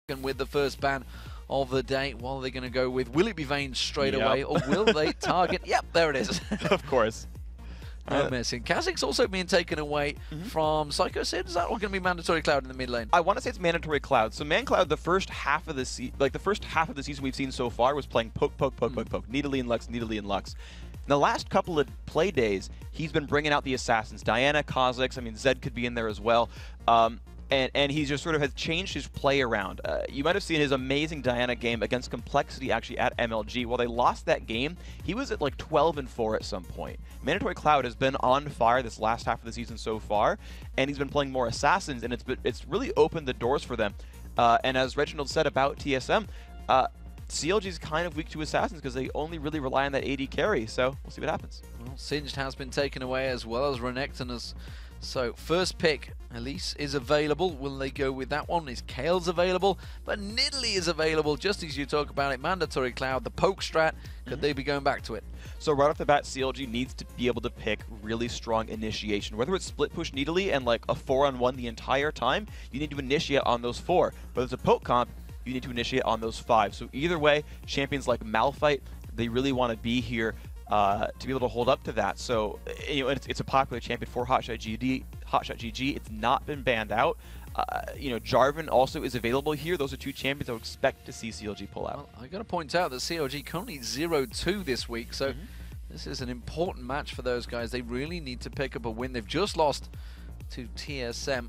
And with the first ban of the day, what are they going to go with? Will it be Vayne straight away, or will they target? Yep, there it is. Of course. No missing. Kha'Zix's also being taken away from Psycho Sid. Is that all going to be mandatory Cloud in the mid lane? I want to say it's mandatory Cloud. So Man Cloud, the first half of the season we've seen so far was playing poke, Nidalee and Lux, Nidalee and Lux. In the last couple of play days, he's been bringing out the assassins. Diana, Kha'Zix, I mean, Zed could be in there as well. And he just sort of has changed his play around. You might have seen his amazing Diana game against Complexity actually at MLG. While they lost that game, he was at like 12-4 at some point. Mandatory Cloud has been on fire this last half of the season so far, and he's been playing more assassins, and it's really opened the doors for them. And as Reginald said about TSM, CLG is kind of weak to assassins because they only really rely on that AD carry, so we'll see what happens. Well, Singed has been taken away as well as Renekton. So first pick, Elise is available. Will they go with that one? Is Kale's available? But Nidalee is available, just as you talk about it. Mandatory Cloud, the poke strat, could they be going back to it? So right off the bat, CLG needs to be able to pick really strong initiation. Whether it's split push Nidalee and like a 4-on-1 the entire time, you need to initiate on those 4. Whether it's a poke comp, you need to initiate on those 5. So either way, champions like Malphite, they really want to be here to be able to hold up to that. So you know, it's a popular champion for Hotshot GG. It's not been banned out. You know, Jarvan also is available here. Those are two champions I would expect to see CLG pull out. Well, I got to point out that CLG currently 0-2 this week, so this is an important match for those guys. They really need to pick up a win. They've just lost to TSM,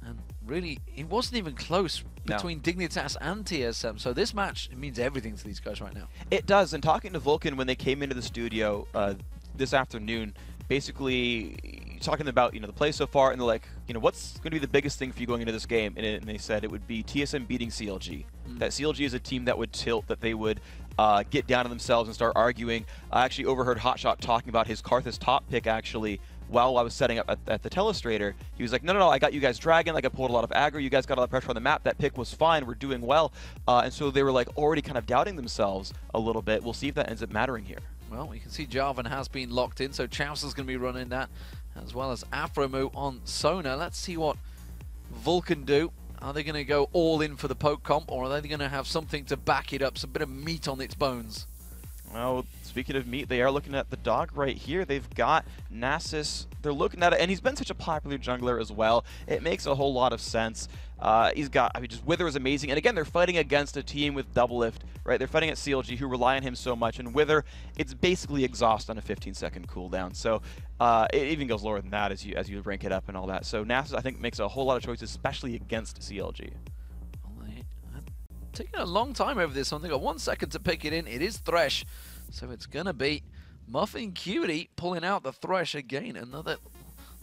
and really, it wasn't even close between Dignitas and TSM. So this match, it means everything to these guys right now. It does. And talking to Vulcun when they came into the studio this afternoon, basically talking about, you know, the play so far, and they're like, you know, what's going to be the biggest thing for you going into this game? And they said it would be TSM beating CLG. That CLG is a team that would tilt, that they would get down on themselves and start arguing. I actually overheard Hotshot talking about his Karthus top pick actually while I was setting up at the telestrator. He was like, no, I got you guys dragging, like I pulled a lot of aggro, you guys got a lot of pressure on the map, that pick was fine, we're doing well. And so they were like already kind of doubting themselves a little bit. We'll see if that ends up mattering here. Well, we can see Jarvan has been locked in, so Chowser's going to be running that, as well as Afromu on Sona. Let's see what Vulcun do. Are they going to go all in for the poke comp, or are they going to have something to back it up, some bit of meat on its bones? Well, speaking of meat, they are looking at the dog right here. They've got Nasus. They're looking at it, and he's been such a popular jungler as well. It makes a whole lot of sense. He's got, I mean, just Wither is amazing. And again, they're fighting against a team with double lift, right? They're fighting at CLG, who rely on him so much. And Wither, it's basically exhaust on a 15-second cooldown. So it even goes lower than that as you rank it up and all that. So Nasus, I think, makes a whole lot of choices, especially against CLG. Taking a long time over this one. They got 1 second to pick it in. It is Thresh, so it's gonna be Muffin Cutie pulling out the Thresh again. Another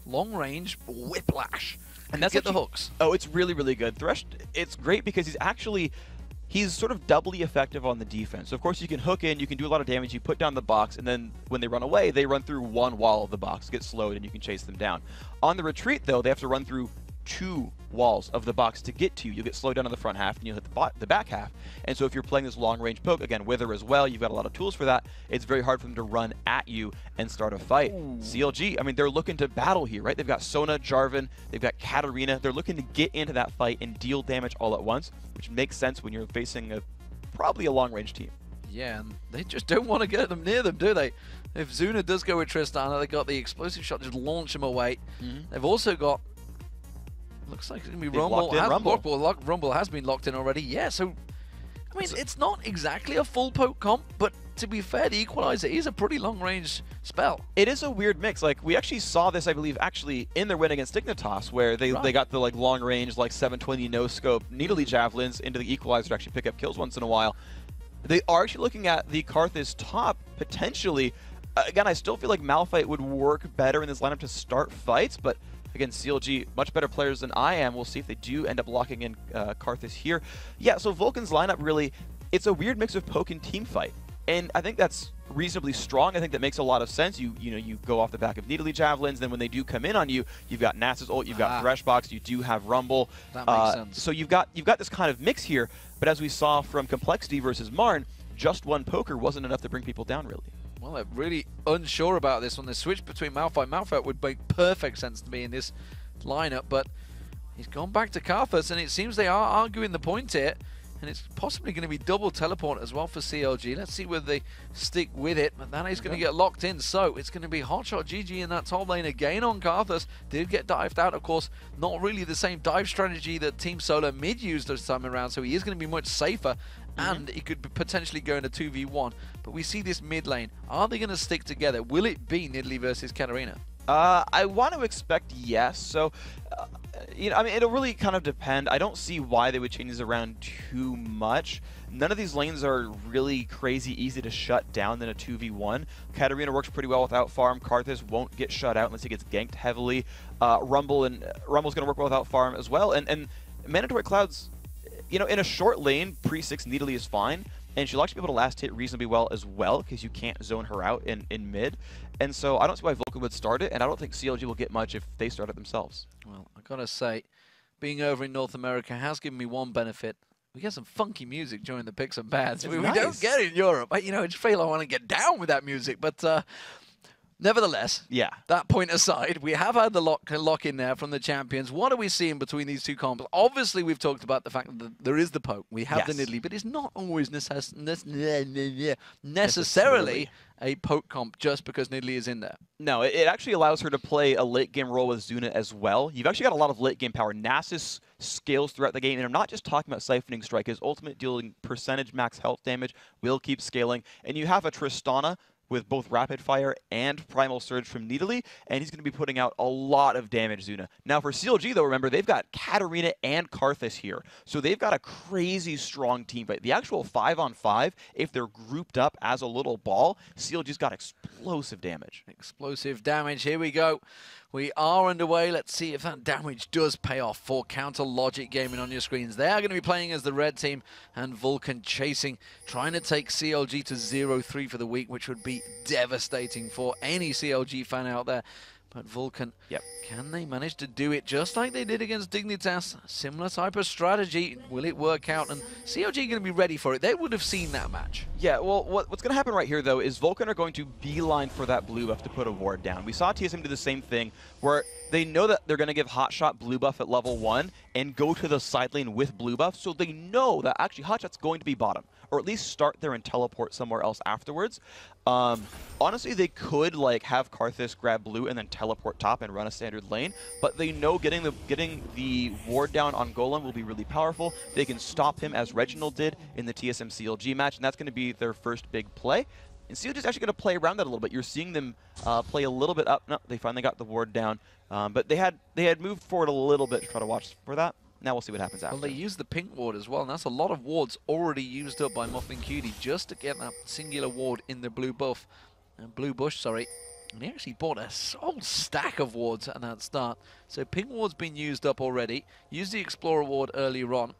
long range whiplash. And that's get the hooks. Oh, it's really, really good. Thresh, it's great because he's sort of doubly effective on the defense. So of course you can hook in, you can do a lot of damage, you put down the box, and then when they run away, they run through one wall of the box, get slowed, and you can chase them down. On the retreat though, they have to run through 2 walls of the box to get to you. You'll get slowed down on the front half and you'll hit the back half. And so if you're playing this long range poke, again, Wither as well, you've got a lot of tools for that, it's very hard for them to run at you and start a fight. CLG, I mean, they're looking to battle here, right? They've got Sona, Jarvan, they've got Katarina. They're looking to get into that fight and deal damage all at once, which makes sense when you're facing probably a long range team. Yeah, and they just don't want to get them near them, do they? If Zuna does go with Tristana, they've got the explosive shot, just launch them away. They've also got, looks like it's going to be Rumble. Rumble has been locked in already. Yeah, so, I mean, it's not exactly a full poke comp, but to be fair, the Equalizer is a pretty long-range spell. It is a weird mix. Like, we actually saw this, I believe, actually in their win against Dignitas, where they got the, like, long-range, like, 720 no-scope Nidalee javelins into the Equalizer to actually pick up kills once in a while. They are actually looking at the Karthus top, potentially. Again, I still feel like Malphite would work better in this lineup to start fights, but again, CLG, much better players than I am. We'll see if they do end up locking in Karthus here. Yeah, so Vulcan's lineup really, it's a weird mix of poke and team fight. And I think that's reasonably strong. I think that makes a lot of sense. You go off the back of Nidalee javelins, then when they do come in on you, you've got Nasus ult, you've got Threshbox, you do have Rumble. That makes sense. So you've got this kind of mix here, but as we saw from Complexity versus Marn, just one poker wasn't enough to bring people down, really. Well, they're really unsure about this one. The switch between Malphite. Malphite would make perfect sense to me in this lineup, but he's gone back to Karthus, and it seems they are arguing the point here. and it's possibly going to be double teleport as well for CLG. Let's see whether they stick with it, but that is going to get locked in, so it's going to be Hotshot GG in that top lane again on Karthus. Did get dived out, of course, not really the same dive strategy that Team Solar mid used this time around, so he is going to be much safer, and he could potentially go into 2v1, but we see this mid lane. Are they going to stick together? Will it be Nidalee versus Katarina? I want to expect yes. So, you know, I mean, it'll really kind of depend. I don't see why they would change this around too much. None of these lanes are really crazy easy to shut down than a 2v1. Katarina works pretty well without farm. Karthus won't get shut out unless he gets ganked heavily. Rumble's going to work well without farm as well. And Mandatory Cloud's, you know, in a short lane, pre-6 Nidalee is fine. And she'll actually be able to last hit reasonably well as well, because you can't zone her out in mid. And so I don't see why Vulcun would start it, and I don't think CLG will get much if they start it themselves. Well, I gotta say, being over in North America has given me one benefit. We get some funky music during the picks and bans. We don't get it in Europe. You know, I just feel I want to get down with that music, but nevertheless, yeah. That point aside, we have had the lock in there from the champions. What are we seeing between these two comps? Obviously, we've talked about the fact that there is the poke. We have the Nidalee, but it's not always necessarily a poke comp just because Nidalee is in there. No, it actually allows her to play a late game role with Zuna as well. You've actually got a lot of late game power. Nasus scales throughout the game, and I'm not just talking about Siphoning Strike. His ultimate dealing percentage max health damage will keep scaling, and you have a Tristana with both Rapid Fire and Primal Surge from Nidalee, and he's going to be putting out a lot of damage, Zuna. Now for CLG, though, remember, they've got Katarina and Karthus here, so they've got a crazy strong team fight. The actual 5-on-5, if they're grouped up as a little ball, CLG's got explosive damage. Explosive damage, here we go. We are underway. Let's see if that damage does pay off for Counter Logic Gaming on your screens. They are going to be playing as the red team, and Vulcun chasing, trying to take CLG to 0-3 for the week, which would be devastating for any CLG fan out there. But Vulcun, can they manage to do it just like they did against Dignitas? Similar type of strategy. Will it work out? And CLG going to be ready for it. They would have seen that match. Yeah, well, what's going to happen right here, though, is Vulcun are going to beeline for that blue buff to put a ward down. We saw TSM do the same thing, where they know that they're going to give Hotshot blue buff at level 1 and go to the side lane with blue buff, so they know that actually Hotshot's going to be bottom, or at least start there and teleport somewhere else afterwards. Honestly, they could like have Karthus grab blue and then teleport top and run a standard lane, but they know getting the ward down on Golem will be really powerful. They can stop him as Reginald did in the TSM CLG match, and that's going to be their first big play. And CLG is actually going to play around that a little bit. You're seeing them play a little bit up. No, they finally got the ward down, but they had moved forward a little bit to try to watch for that. Now we'll see what happens after. Well, they used the pink ward as well, and that's a lot of wards already used up by Muffin Cutie just to get that singular ward in the blue buff, blue bush, sorry. And he actually bought a whole stack of wards at that start. So pink ward's been used up already. Used the Explorer ward earlier on.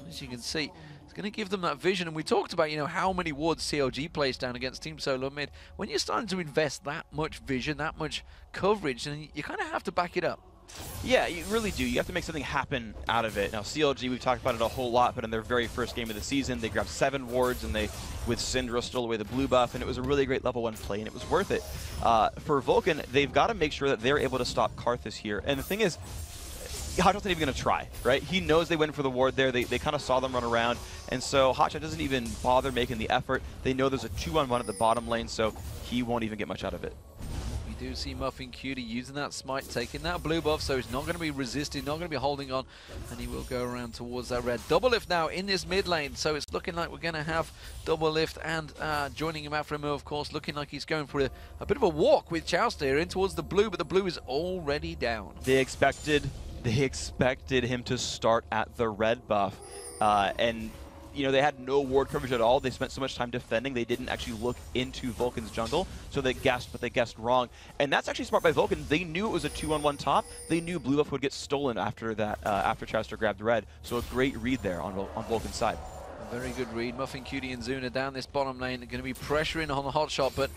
As you can see, it's going to give them that vision. And we talked about, you know, how many wards CLG plays down against Team Solo mid. When you're starting to invest that much vision, that much coverage, then you kind of have to back it up. Yeah, you really do. You have to make something happen out of it. Now, CLG, we've talked about it a whole lot, but in their very first game of the season, they grabbed 7 wards, and they, with Syndra, stole away the blue buff, and it was a really great level 1 play, and it was worth it. For Vulcun, they've got to make sure that they're able to stop Karthus here. And the thing is, Hotshot's not even going to try, right? He knows they went for the ward there. They kind of saw them run around, and so Hotshot doesn't even bother making the effort. They know there's a 2-on-1 at the bottom lane, so he won't even get much out of it. We do see Muffin Cutie using that smite, taking that blue buff, so he's not going to be resisting, not going to be holding on, and he will go around towards that red. Double lift now in this mid lane, so it's looking like we're going to have double lift, and joining him after him, of course, looking like he's going for a bit of a walk with Chowster here in towards the blue, but the blue is already down. They expected him to start at the red buff, and you know, they had no ward coverage at all. They spent so much time defending, they didn't actually look into Vulcan's jungle, so they guessed, but they guessed wrong. And that's actually smart by Vulcun. They knew it was a 2-on-1 top. They knew blue buff would get stolen after that, after Chowster grabbed red. So a great read there on Vulcan's side. A very good read. Muffin Cutie and Zuna down this bottom lane. They're going to be pressuring on the Hotshot, but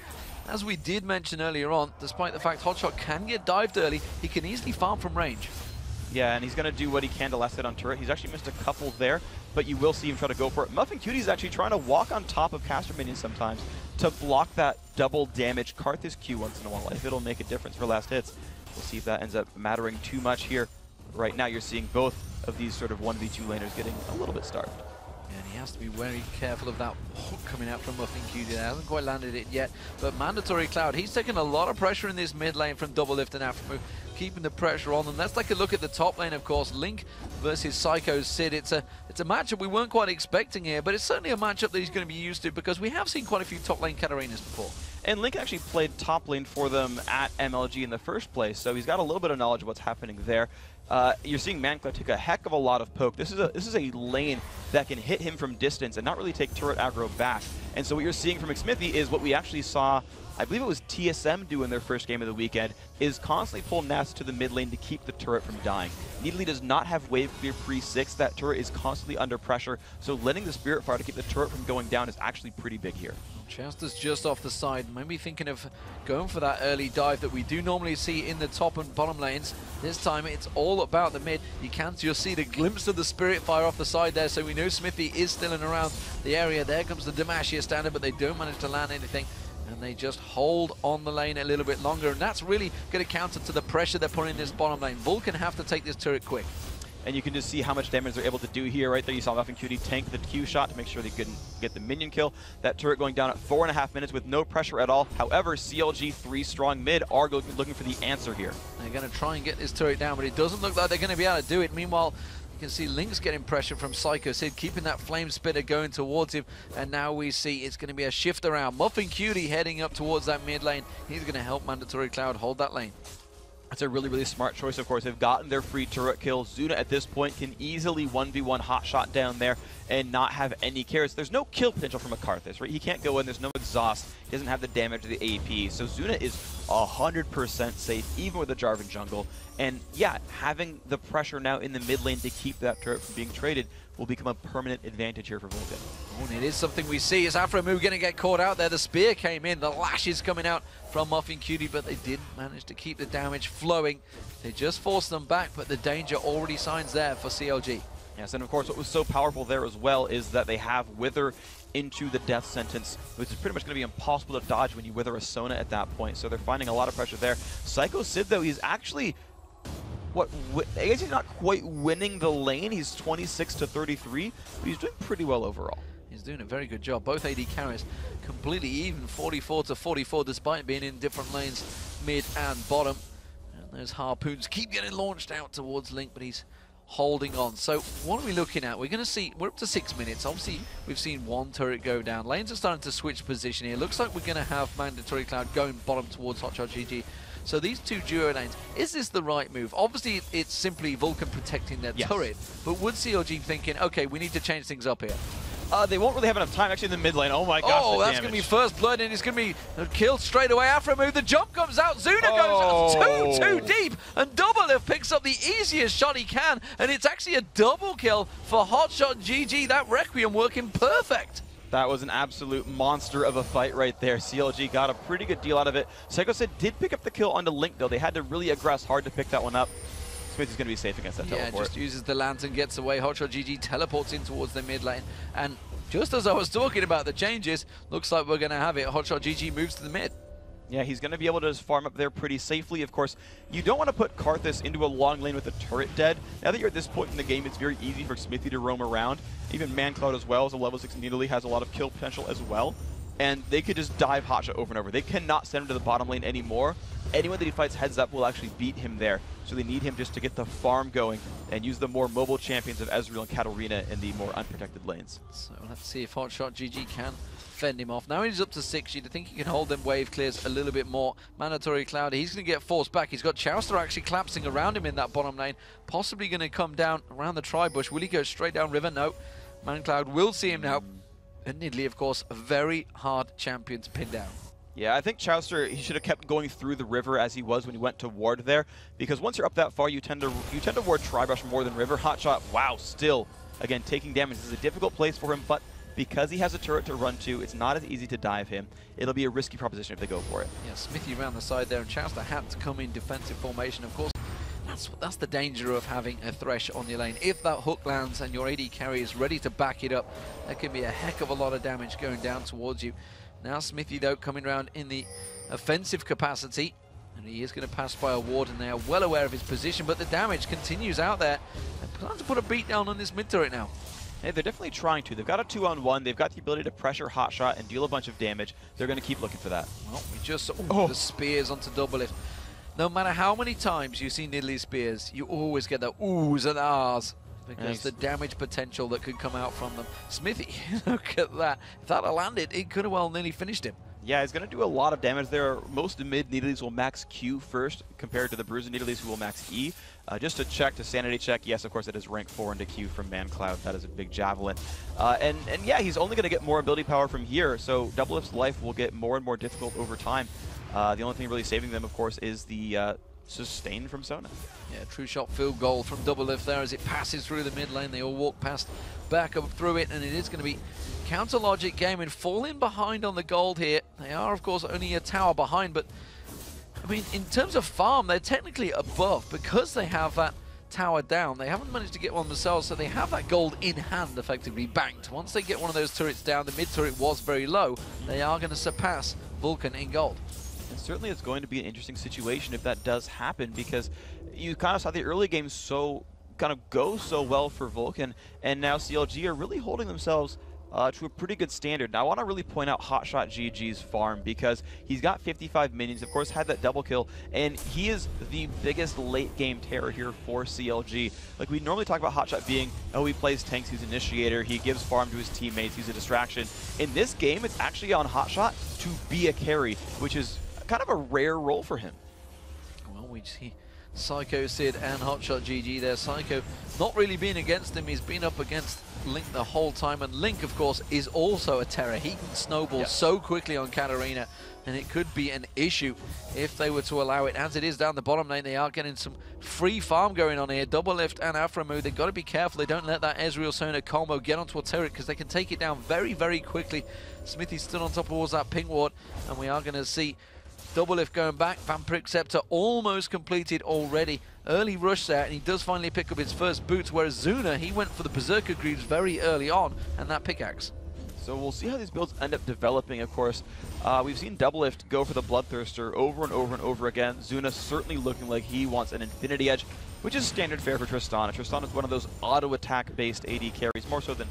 as we did mention earlier on, despite the fact Hotshot can get dived early, he can easily farm from range. Yeah, and he's going to do what he can to last hit on turret. He's actually missed a couple there, but you will see him try to go for it. Muffin Cutie's actually trying to walk on top of caster minions sometimes to block that double damage Karthus Q once in a while, if it'll make a difference for last hits. We'll see if that ends up mattering too much here. Right now you're seeing both of these sort of 1v2 laners getting a little bit starved. And he has to be very careful of that hook coming out from MuffinQD. He hasn't quite landed it yet, but Mandatory Cloud, he's taking a lot of pressure in this mid lane from Double Lift and Afremu, keeping the pressure on them. Let's take a look at the top lane, of course. Link versus Psycho Sid. It's a matchup we weren't quite expecting here, but it's certainly a matchup that he's going to be used to because we have seen quite a few top lane Katarinas before. And Link actually played top lane for them at MLG in the first place, so he's got a little bit of knowledge of what's happening there. You're seeing ManCloud take a heck of a lot of poke. This is a lane that can hit him from distance and not really take turret aggro back. And so what you're seeing from Xmithie is what we actually saw, I believe it was TSM do in their first game of the weekend, is constantly pull Nats to the mid lane to keep the turret from dying. Needly does not have wave clear pre-6. That turret is constantly under pressure, so letting the Spirit Fire to keep the turret from going down is actually pretty big here. Chauster's just off the side, maybe thinking of going for that early dive that we do normally see in the top and bottom lanes. This time it's all about the mid. You can just see the glimpse of the Spirit Fire off the side there, so we know Xmithie is still in around the area. There comes the Demacia standard, but they don't manage to land anything. And they just hold on the lane a little bit longer, and that's really going to counter to the pressure they're putting in this bottom lane. Vulcun have to take this turret quick. And you can just see how much damage they're able to do here. Right there, you saw MuffinQD tank the Q shot to make sure they couldn't get the minion kill. That turret going down at 4.5 minutes with no pressure at all. However, CLG 3 strong mid are looking for the answer here. They're going to try and get this turret down, but it doesn't look like they're going to be able to do it. Meanwhile, you can see Link's getting pressure from Psycho Sid, keeping that flame spitter going towards him. And now we see it's going to be a shift around. MuffinQD heading up towards that mid lane. He's going to help Mandatory Cloud hold that lane. That's a really, really smart choice, of course. They've gotten their free turret kill. Zuna, at this point, can easily 1v1 hotshot down there and not have any cares. There's no kill potential from a Karthus, right? He can't go in. There's no exhaust. He doesn't have the damage of the AP. So Zuna is 100% safe, even with the Jarvan jungle. And yeah, having the pressure now in the mid lane to keep that turret from being traded will become a permanent advantage here for Vulcun. Oh, and it is something we see. Is Afremu going to get caught out there? The spear came in. The lash is coming out from MuffinQD, but they didn't manage to keep the damage flowing. They just forced them back, but the danger already signs there for CLG. Yes, and of course what was so powerful there as well is that they have Wither into the death sentence, which is pretty much going to be impossible to dodge when you Wither a Sona at that point. So they're finding a lot of pressure there. Psycho Sid, though, he's actually... I guess he's not quite winning the lane. He's 26 to 33, but he's doing pretty well overall. He's doing a very good job. Both AD carries completely even, 44 to 44, despite being in different lanes, mid and bottom. And those harpoons keep getting launched out towards Link, but he's holding on. So what are we looking at? We're going to see, we're up to 6 minutes. Obviously, we've seen one turret go down. Lanes are starting to switch position here. Looks like we're going to have Mandatory Cloud going bottom towards Hotshot GG. So these two duo lanes, is this the right move? Obviously, it's simply Vulcun protecting their turret, but would CLG thinking, okay, we need to change things up here? They won't really have enough time actually in the mid lane. Oh my gosh, oh, that's going to be first blood, and it's going to be killed straight away. Afremu, the jump comes out. Zuna goes too deep, and Double Lift picks up the easiest shot he can, and it's actually a double kill for Hotshot GG. That Requiem working perfect. That was an absolute monster of a fight right there. CLG got a pretty good deal out of it. Psycho Sid did pick up the kill onto Link, though. They had to really aggress hard to pick that one up. Xmithie's going to be safe against that teleport. Yeah, just uses the lantern, gets away. Hotshot GG teleports in towards the mid lane. And just as I was talking about the changes, looks like we're going to have it. Hotshot GG moves to the mid. Yeah, he's going to be able to just farm up there pretty safely. Of course, you don't want to put Karthus into a long lane with a turret dead. Now that you're at this point in the game, it's very easy for Xmithie to roam around. Even ManCloud as well, as a level 6 Nidalee, has a lot of kill potential as well. And they could just dive Hotshot over and over. They cannot send him to the bottom lane anymore. Anyone that he fights heads up will actually beat him there. So they need him just to get the farm going and use the more mobile champions of Ezreal and Katarina in the more unprotected lanes. So let's see if Hotshot GG can fend him off. Now he's up to 6. You'd think he can hold them wave clears a little bit more. Mandatory Cloud, he's going to get forced back. He's got Chauster actually collapsing around him in that bottom lane. Possibly going to come down around the tri-bush. Will he go straight down river? No. ManCloud will see him now. And Nidalee, of course, a very hard champion to pin down. Yeah, I think Chauster, he should have kept going through the river as he was when he went to ward there, because once you're up that far, you tend to ward tri-brush more than river. Hotshot, wow, still, again, taking damage. This is a difficult place for him, but because he has a turret to run to, it's not as easy to dive him. It'll be a risky proposition if they go for it. Yeah, Xmithie around the side there, and Chauster had to come in defensive formation, of course. That's the danger of having a Thresh on your lane. If that hook lands and your AD carry is ready to back it up, that can be a heck of a lot of damage going down towards you. Now Xmithie, though, coming around in the offensive capacity, and he is going to pass by a ward, and they are well aware of his position, but the damage continues out there. And plan to put a beat down on this mid turret now. Hey, they're definitely trying to. They've got a 2-on-1. They've got the ability to pressure Hotshot and deal a bunch of damage. They're going to keep looking for that. Well, we just saw the spears onto Doublelift. No matter how many times you see Nidalee spears, you always get the oohs and ahs because the damage potential that could come out from them. Smithy, look at that. If that had landed, it could have well nearly finished him. Yeah, he's going to do a lot of damage there. Most mid Nidalees will max Q first compared to the Bruiser Nidalees who will max E. Just to check, to sanity check, yes, of course, it is rank 4 into Q from ManCloud. That is a big javelin. And yeah, he's only going to get more ability power from here, so Doublelift's life will get more and more difficult over time. The only thing really saving them, of course, is the sustain from Sona. Yeah, true shot field goal from Doublelift there as it passes through the mid lane. They all walk past, back up through it, and it is going to be counter logic game and falling behind on the gold here. They are, of course, only a tower behind, but I mean, in terms of farm, they're technically above because they have that tower down. They haven't managed to get one themselves, so they have that gold in hand, effectively banked. Once they get one of those turrets down, the mid turret was very low. They are going to surpass Vulcun in gold. And certainly it's going to be an interesting situation if that does happen, because you kind of saw the early game go so well for Vulcun, and now CLG are really holding themselves to a pretty good standard. Now I want to really point out Hotshot GG's farm because he's got 55 minions, of course had that double kill, and he is the biggest late game terror here for CLG. Like, we normally talk about Hotshot being, oh, he plays tanks, he's initiator, he gives farm to his teammates, he's a distraction. In this game, it's actually on Hotshot to be a carry, which is kind of a rare role for him. Well, we see Psycho Sid and Hotshot GG there. Psycho not really being against him, he's been up against Link the whole time, and Link, of course, is also a terror. He can snowball so quickly on Katarina, and it could be an issue if they were to allow it. As it is down the bottom lane, they are getting some free farm going on here. Doublelift and Aframu, they've got to be careful they don't let that Ezreal Sona combo get onto a turret, because they can take it down very, very quickly. Smithy stood on top towards that ping ward, and we are going to see Doublelift going back. Vampiric Scepter almost completed already. Early rush there, and he does finally pick up his first boots, whereas Zuna, he went for the Berserker Greaves very early on, and that pickaxe. So we'll see how these builds end up developing, of course. We've seen Doublelift go for the Bloodthirster over and over and over again. Zuna certainly looking like he wants an Infinity Edge, which is standard fare for Tristana. Tristana is one of those auto-attack-based AD carries, more so than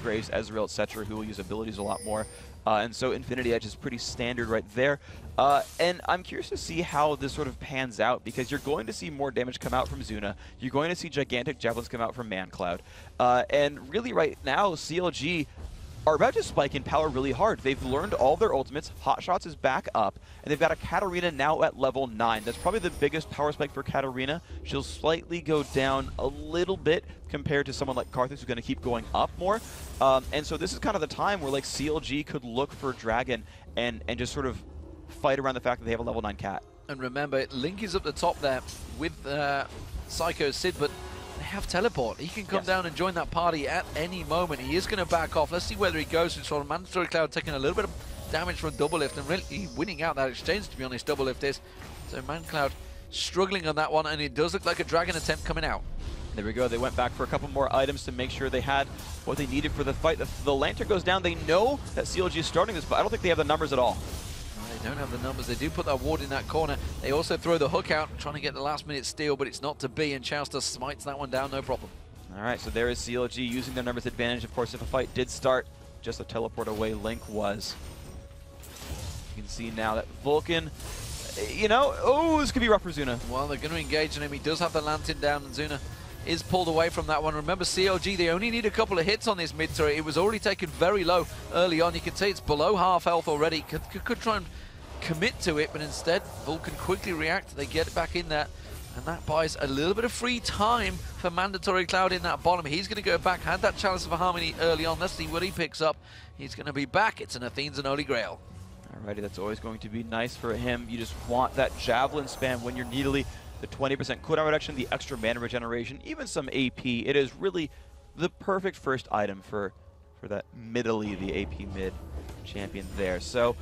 Graves, Ezreal, etc., who will use abilities a lot more. And so Infinity Edge is pretty standard right there. And I'm curious to see how this sort of pans out, because you're going to see more damage come out from Zuna. You're going to see gigantic javelins come out from ManCloud. And really right now, CLG are about to spike in power really hard. They've learned all their ultimates. Hotshots is back up, and they've got a Katarina now at level 9. That's probably the biggest power spike for Katarina. She'll slightly go down a little bit compared to someone like Karthus, who's going to keep going up more. And so this is kind of the time where like CLG could look for Dragon and just sort of fight around the fact that they have a level 9 cat. And remember, Link is up the top there with Psycho Sid, but they have teleport. He can come down and join that party at any moment. He is going to back off. Let's see whether he goes to sort of Mandatory Cloud, taking a little bit of damage from Doublelift and really winning out that exchange, to be honest. Doublelift is. So ManCloud struggling on that one, and it does look like a Dragon attempt coming out. There we go. They went back for a couple more items to make sure they had what they needed for the fight. The Lantern goes down. They know that CLG is starting this, but I don't think they have the numbers at all. They don't have the numbers. They do put that ward in that corner. They also throw the hook out, trying to get the last-minute steal, but it's not to be, and Chowster smites that one down, no problem. All right, so there is CLG using their numbers advantage. Of course, if a fight did start, just a teleport away Link was. You can see now that Vulcun, you know, oh, this could be rough for Zuna. Well, they're going to engage on him. He does have the Lantern down, and Zuna is pulled away from that one. Remember, CLG, they only need a couple of hits on this mid turret. It was already taken very low early on. You can see it's below half health already. Could try and commit to it, but instead Vulcun quickly react. They get it back in there, and that buys a little bit of free time for Mandatory Cloud in that bottom. He's going to go back, had that chalice of Harmony early on. Let's see what he picks up. He's going to be back. It's an Athene's and Holy Grail. Alrighty, that's always going to be nice for him. You just want that javelin spam when you're Nidalee, the 20% cooldown reduction, the extra mana regeneration, even some AP. It is really the perfect first item for that Nidalee, the AP mid champion there. So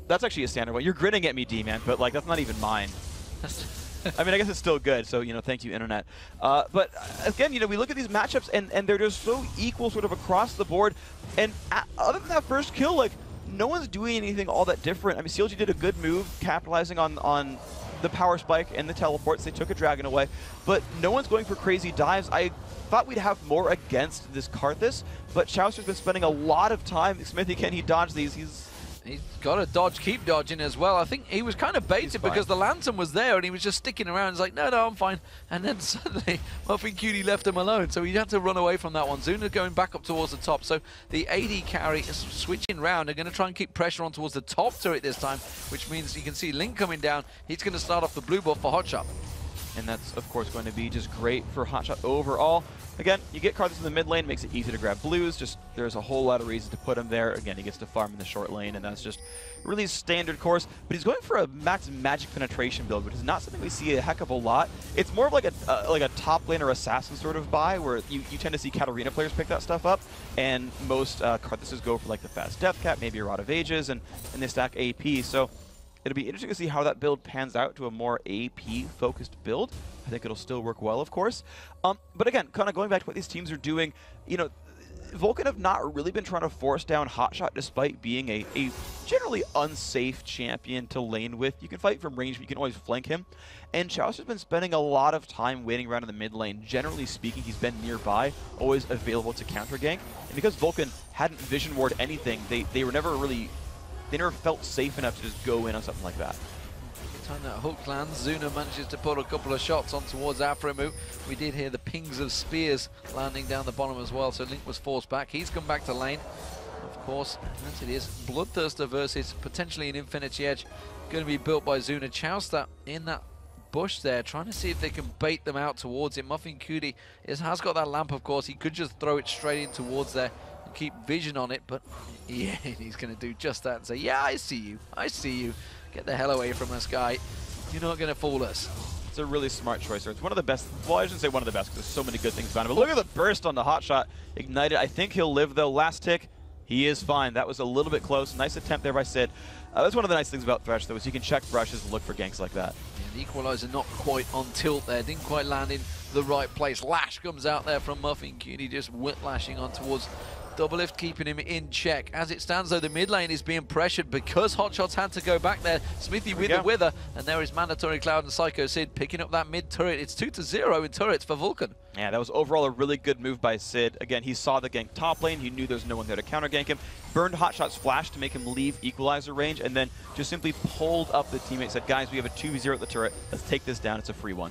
that's actually a standard one. You're grinning at me, D-Man, but like that's not even mine. I mean, I guess it's still good, so, you know, thank you, Internet. But again, you know, we look at these matchups, and they're just so equal sort of across the board. And other than that first kill, like, no one's doing anything all that different. I mean, CLG did a good move, capitalizing on the power spike and the teleports. They took a dragon away, but no one's going for crazy dives. I thought we'd have more against this Karthus, but Chowster's been spending a lot of time. Smithy, can he dodge these? He's got to dodge, keep dodging as well. I think he was kind of baited because the lantern was there and he was just sticking around. He's like, no, I'm fine. And then suddenly, Muffin Cutie left him alone. So he had to run away from that one. Zuna going back up towards the top. So the AD carry is switching round. They're going to try and keep pressure on towards the top turret this time, which means you can see Link coming down. He's going to start off the blue buff for Hotshot. And that's, of course, going to be just great for Hotshot overall. Again, you get Karthus in the mid lane, makes it easy to grab blues. Just there's a whole lot of reasons to put him there. Again, he gets to farm in the short lane, and that's just really standard course. But he's going for a max magic penetration build, which is not something we see a heck of a lot. It's more of like a top lane or assassin sort of buy, where you tend to see Katarina players pick that stuff up, and most Karthuses go for like the fast death cap, maybe a Rod of Ages, and they stack AP. So it'll be interesting to see how that build pans out to a more AP-focused build. I think it'll still work well, of course. But again, kind of going back to what these teams are doing, you know, Vulcun have not really been trying to force down Hotshot despite being a generally unsafe champion to lane with. You can fight from range, but you can always flank him. And Chowster's been spending a lot of time waiting around in the mid lane. Generally speaking, he's been nearby, always available to counter gank. And because Vulcun hadn't vision ward anything, they never felt safe enough to just go in on something like that. Time that hook lands, Zuna manages to put a couple of shots on towards Aphromu. We did hear the pings of spears landing down the bottom as well, so Link was forced back. He's come back to lane. Of course, as it is, Bloodthirster versus potentially an Infinity Edge going to be built by Zuna. Chowster in that bush there, trying to see if they can bait them out towards it. Muffin Cutie has got that lamp, of course. He could just throw it straight in towards there and keep vision on it, but yeah, he's going to do just that and say, yeah, I see you. I see you. Get the hell away from us, guy. You're not going to fool us. It's a really smart choice. It's one of the best. Well, I shouldn't say one of the best because there's so many good things about him. But look at the burst on the Hotshot. Ignited. I think he'll live, though. Last tick, he is fine. That was a little bit close. Nice attempt there by Sid. That's one of the nice things about Thresh, though, is you can check brushes and look for ganks like that. Yeah, the equalizer not quite on tilt there. Didn't quite land in the right place. Lash comes out there from Muffin Cutie, just whiplashing on towards Doublelift, keeping him in check. As it stands, though, the mid lane is being pressured because Hotshot's had to go back there. Smithy with the wither, and there is Mandatory Cloud and Psycho Sid picking up that mid turret. It's 2-0 in turrets for Vulcun. Yeah, that was overall a really good move by Sid. Again, he saw the gank top lane. He knew there was no one there to counter gank him. Burned Hotshot's flash to make him leave equalizer range, and then just simply pulled up the teammate. Said, guys, we have a 2v0 at the turret. Let's take this down. It's a free one.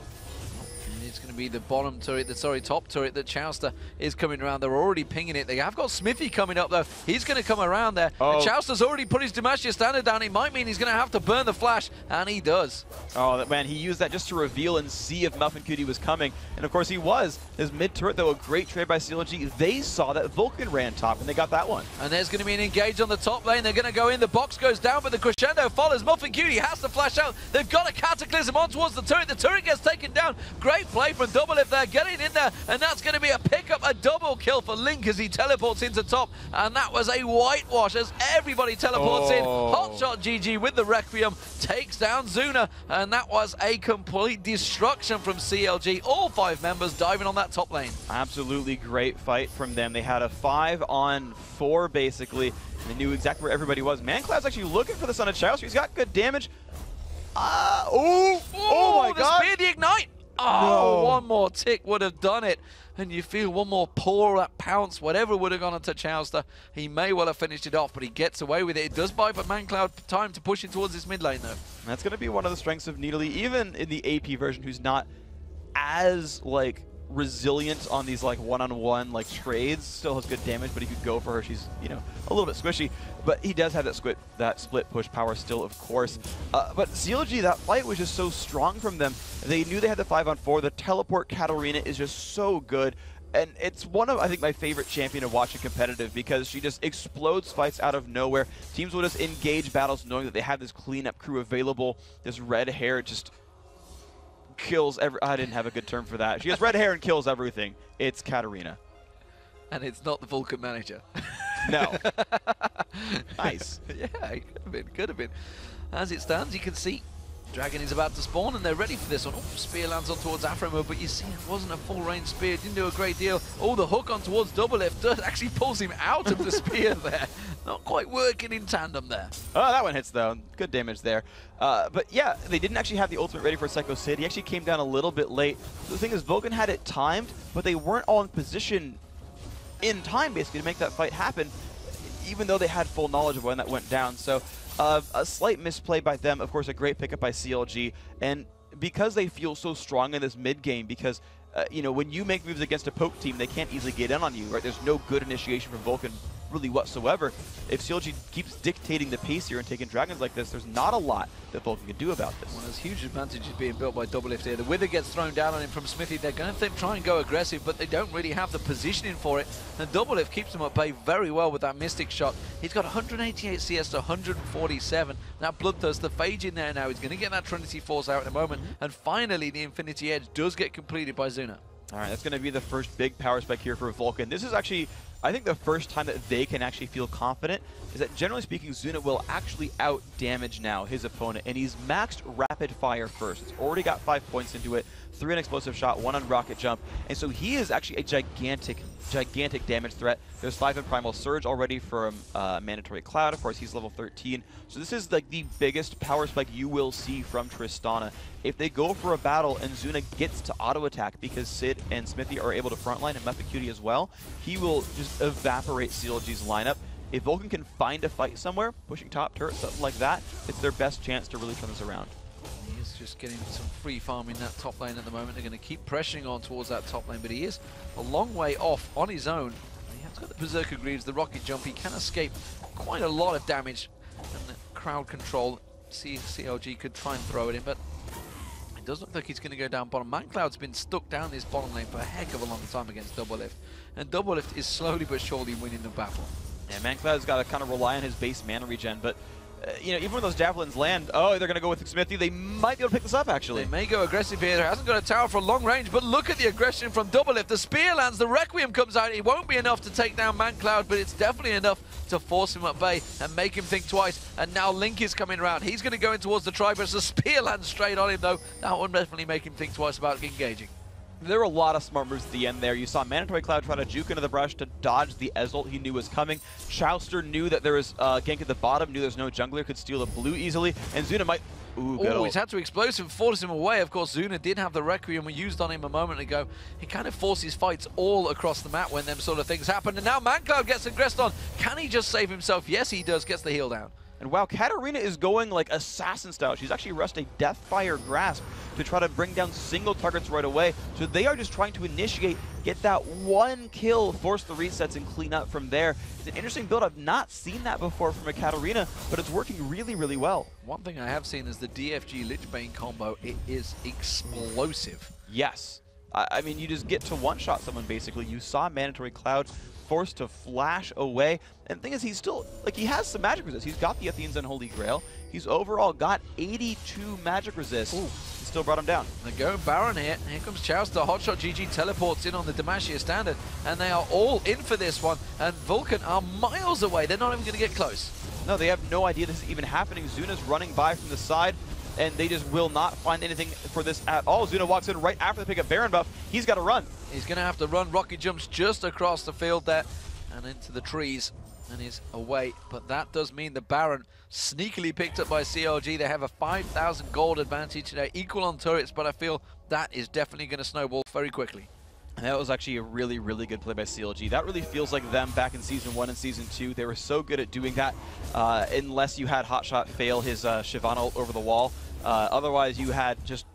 It's going to be the bottom turret, top turret that Chowster is coming around. They're already pinging it. They have got Smithy coming up, though. He's going to come around there. Oh. And Chowster's already put his Demacia standard down. It might mean he's going to have to burn the flash, and he does. Oh, man, he used that just to reveal and see if Muffin Cutie was coming. And, of course, he was. His mid-turret, though, a great trade by CLG. They saw that Vulcun ran top, and they got that one. And there's going to be an engage on the top lane. They're going to go in. The box goes down, but the crescendo follows. Muffin Cutie has to flash out. They've got a Cataclysm on towards the turret. The turret gets taken down. Great play from Doublelift there, getting in there, and that's going to be a pickup, a double kill for Link as he teleports into top, and that was a whitewash as everybody teleports in. Hotshot GG with the Requiem takes down Zuna, and that was a complete destruction from CLG. All 5 members diving on that top lane. Absolutely great fight from them. They had a 5-on-4 basically, and they knew exactly where everybody was. ManCloud's actually looking for the Son of Chowster. He's got good damage. Oh my God! The spear, the ignite. Oh, no. One more tick would have done it. And you feel one more paw, that pounce, whatever would have gone onto Chowster. He may well have finished it off, but he gets away with it. It does buy for ManCloud time to push it towards his mid lane, though. That's going to be one of the strengths of Nidalee, even in the AP version, who's not as, like, resilient on these like one-on-one like trades. Still has good damage, but he could go for her. She's, you know, a little bit squishy, but he does have that split push power still, of course. But CLG, that fight was just so strong from them. They knew they had the 5-on-4. The teleport Katarina is just so good. And it's one of, I think, my favorite champion to watch in competitive because she just explodes fights out of nowhere. Teams will just engage battles knowing that they have this cleanup crew available. This red hair just kills I didn't have a good term for that. She has red hair and kills everything. It's Katarina. And it's not the Vulcun manager. No. Nice. Yeah, it could have been. As it stands, you can see Dragon is about to spawn, and they're ready for this one. Oh, spear lands on towards Afremo, but you see it wasn't a full-range spear. It didn't do a great deal. Oh, the hook on towards Doublelift does actually pulls him out of the spear there. Not quite working in tandem there. Oh, that one hits, though. Good damage there. But yeah, they didn't actually have the ultimate ready for Psycho Sid. He actually came down a little bit late. The thing is, Vulcun had it timed, but they weren't all in position in time, basically, to make that fight happen, even though they had full knowledge of when that went down. So a slight misplay by them, of course, a great pickup by CLG, and because they feel so strong in this mid game, because you know, when you make moves against a poke team, they can't easily get in on you, right? There's no good initiation from Vulcun really whatsoever. If CLG keeps dictating the pace here and taking dragons like this, there's not a lot that Vulcun can do about this. Well, there's huge advantages being built by Doublelift here. The Wither gets thrown down on him from Smithy. They're going to try and go aggressive, but they don't really have the positioning for it. And Doublelift keeps them at bay very well with that Mystic shot. He's got 188 CS to 147. That Bloodthirst, the Phage in there now. He's going to get that Trinity Force out in a moment. And finally, the Infinity Edge does get completed by Zuna. All right, that's going to be the first big power spike here for Vulcun. This is actually, I think, the first time that they can actually feel confident is that, generally speaking, Zuna will actually out-damage now his opponent, and he's maxed Rapid Fire first. It's already got 5 points into it, 3 on Explosive Shot, 1 on Rocket Jump, and so he is actually a gigantic damage threat. There's 5 in Primal Surge already from Mandatory Cloud. Of course, he's level 13. So this is like the biggest power spike you will see from Tristana. If they go for a battle and Zuna gets to auto-attack because Sid and Smithy are able to frontline, and Mephikuti as well, he will just evaporate CLG's lineup. If Vulcun can find a fight somewhere, pushing top turret, something like that, it's their best chance to really turn this around. He's just getting some free farm in that top lane at the moment. They're going to keep pressuring on towards that top lane, but he is a long way off on his own. He has got the Berserker Greaves, the Rocket Jump. He can escape quite a lot of damage, and the crowd control, CLG could try and throw at him, but it doesn't look like he's going to go down bottom. ManCloud's been stuck down this bottom lane for a heck of a long time against Doublelift, and Doublelift is slowly but surely winning the battle. Yeah, ManCloud's got to kind of rely on his base mana regen, but you know, even when those javelins land, oh, they're going to go with Smithy. They might be able to pick this up, actually. They may go aggressive here. There hasn't got a tower for long range, but look at the aggression from Doublelift. The spear lands, the Requiem comes out. It won't be enough to take down ManCloud, but it's definitely enough to force him at bay and make him think twice. And now Link is coming around. He's going to go in towards the Tribus. The spear lands straight on him, though. That will definitely make him think twice about engaging. There were a lot of smart moves at the end there. You saw Mandatory Cloud try to juke into the brush to dodge the Ezreal he knew was coming. Chouster knew that there was gank at the bottom, knew there's no jungler, could steal a blue easily, and Zuna might... Ooh, good he's had to Explosive, force him away. Of course, Zuna did have the Requiem we used on him a moment ago. He kind of forces fights all across the map when them sort of things happen. And now ManCloud gets aggressed on. Can he just save himself? Yes, he does. Gets the heal down. And wow, Katarina is going like assassin style. She's actually rushed a Deathfire Grasp to try to bring down single targets right away. So they are just trying to initiate, get that one kill, force the resets, and clean up from there. It's an interesting build. I've not seen that before from a Katarina, but it's working really, really well. One thing I have seen is the DFG Lichbane combo. It is explosive. Yes. I mean, you just get to one-shot someone, basically. You saw Mandatory Cloud forced to flash away. And the thing is, he's still, like, he has some magic resist. He's got the Athene's Unholy Grail. He's overall got 82 magic resist. Ooh. He still brought him down. They go Baron here. Here comes Chouster. Hotshot GG teleports in on the Demacia standard. And they are all in for this one. And Vulcun are miles away. They're not even going to get close. No, they have no idea this is even happening. Zuna's running by from the side, and they just will not find anything for this at all. Zuna walks in right after the pick up Baron buff. He's got to run. He's going to have to run. Rocket jumps just across the field there and into the trees and is away. But that does mean the Baron sneakily picked up by CLG. They have a 5,000 gold advantage. They're equal on turrets, but I feel that is definitely going to snowball very quickly. And that was actually a really, really good play by CLG. That really feels like them back in Season 1 and Season 2. They were so good at doing that, unless you had Hotshot fail his Shyvana over the wall. Otherwise, you had just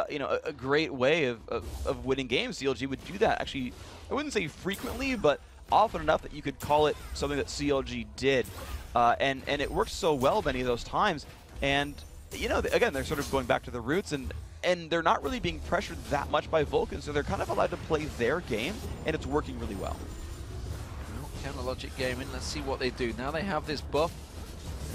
you know, a great way of winning games. CLG would do that. Actually, I wouldn't say frequently, but often enough that you could call it something that CLG did. And it worked so well many of those times. And, you know, again, they're sort of going back to the roots, and they're not really being pressured that much by Vulcun, so they're kind of allowed to play their game, and it's working really well. Counter logic gaming, let's see what they do. Now they have this buff.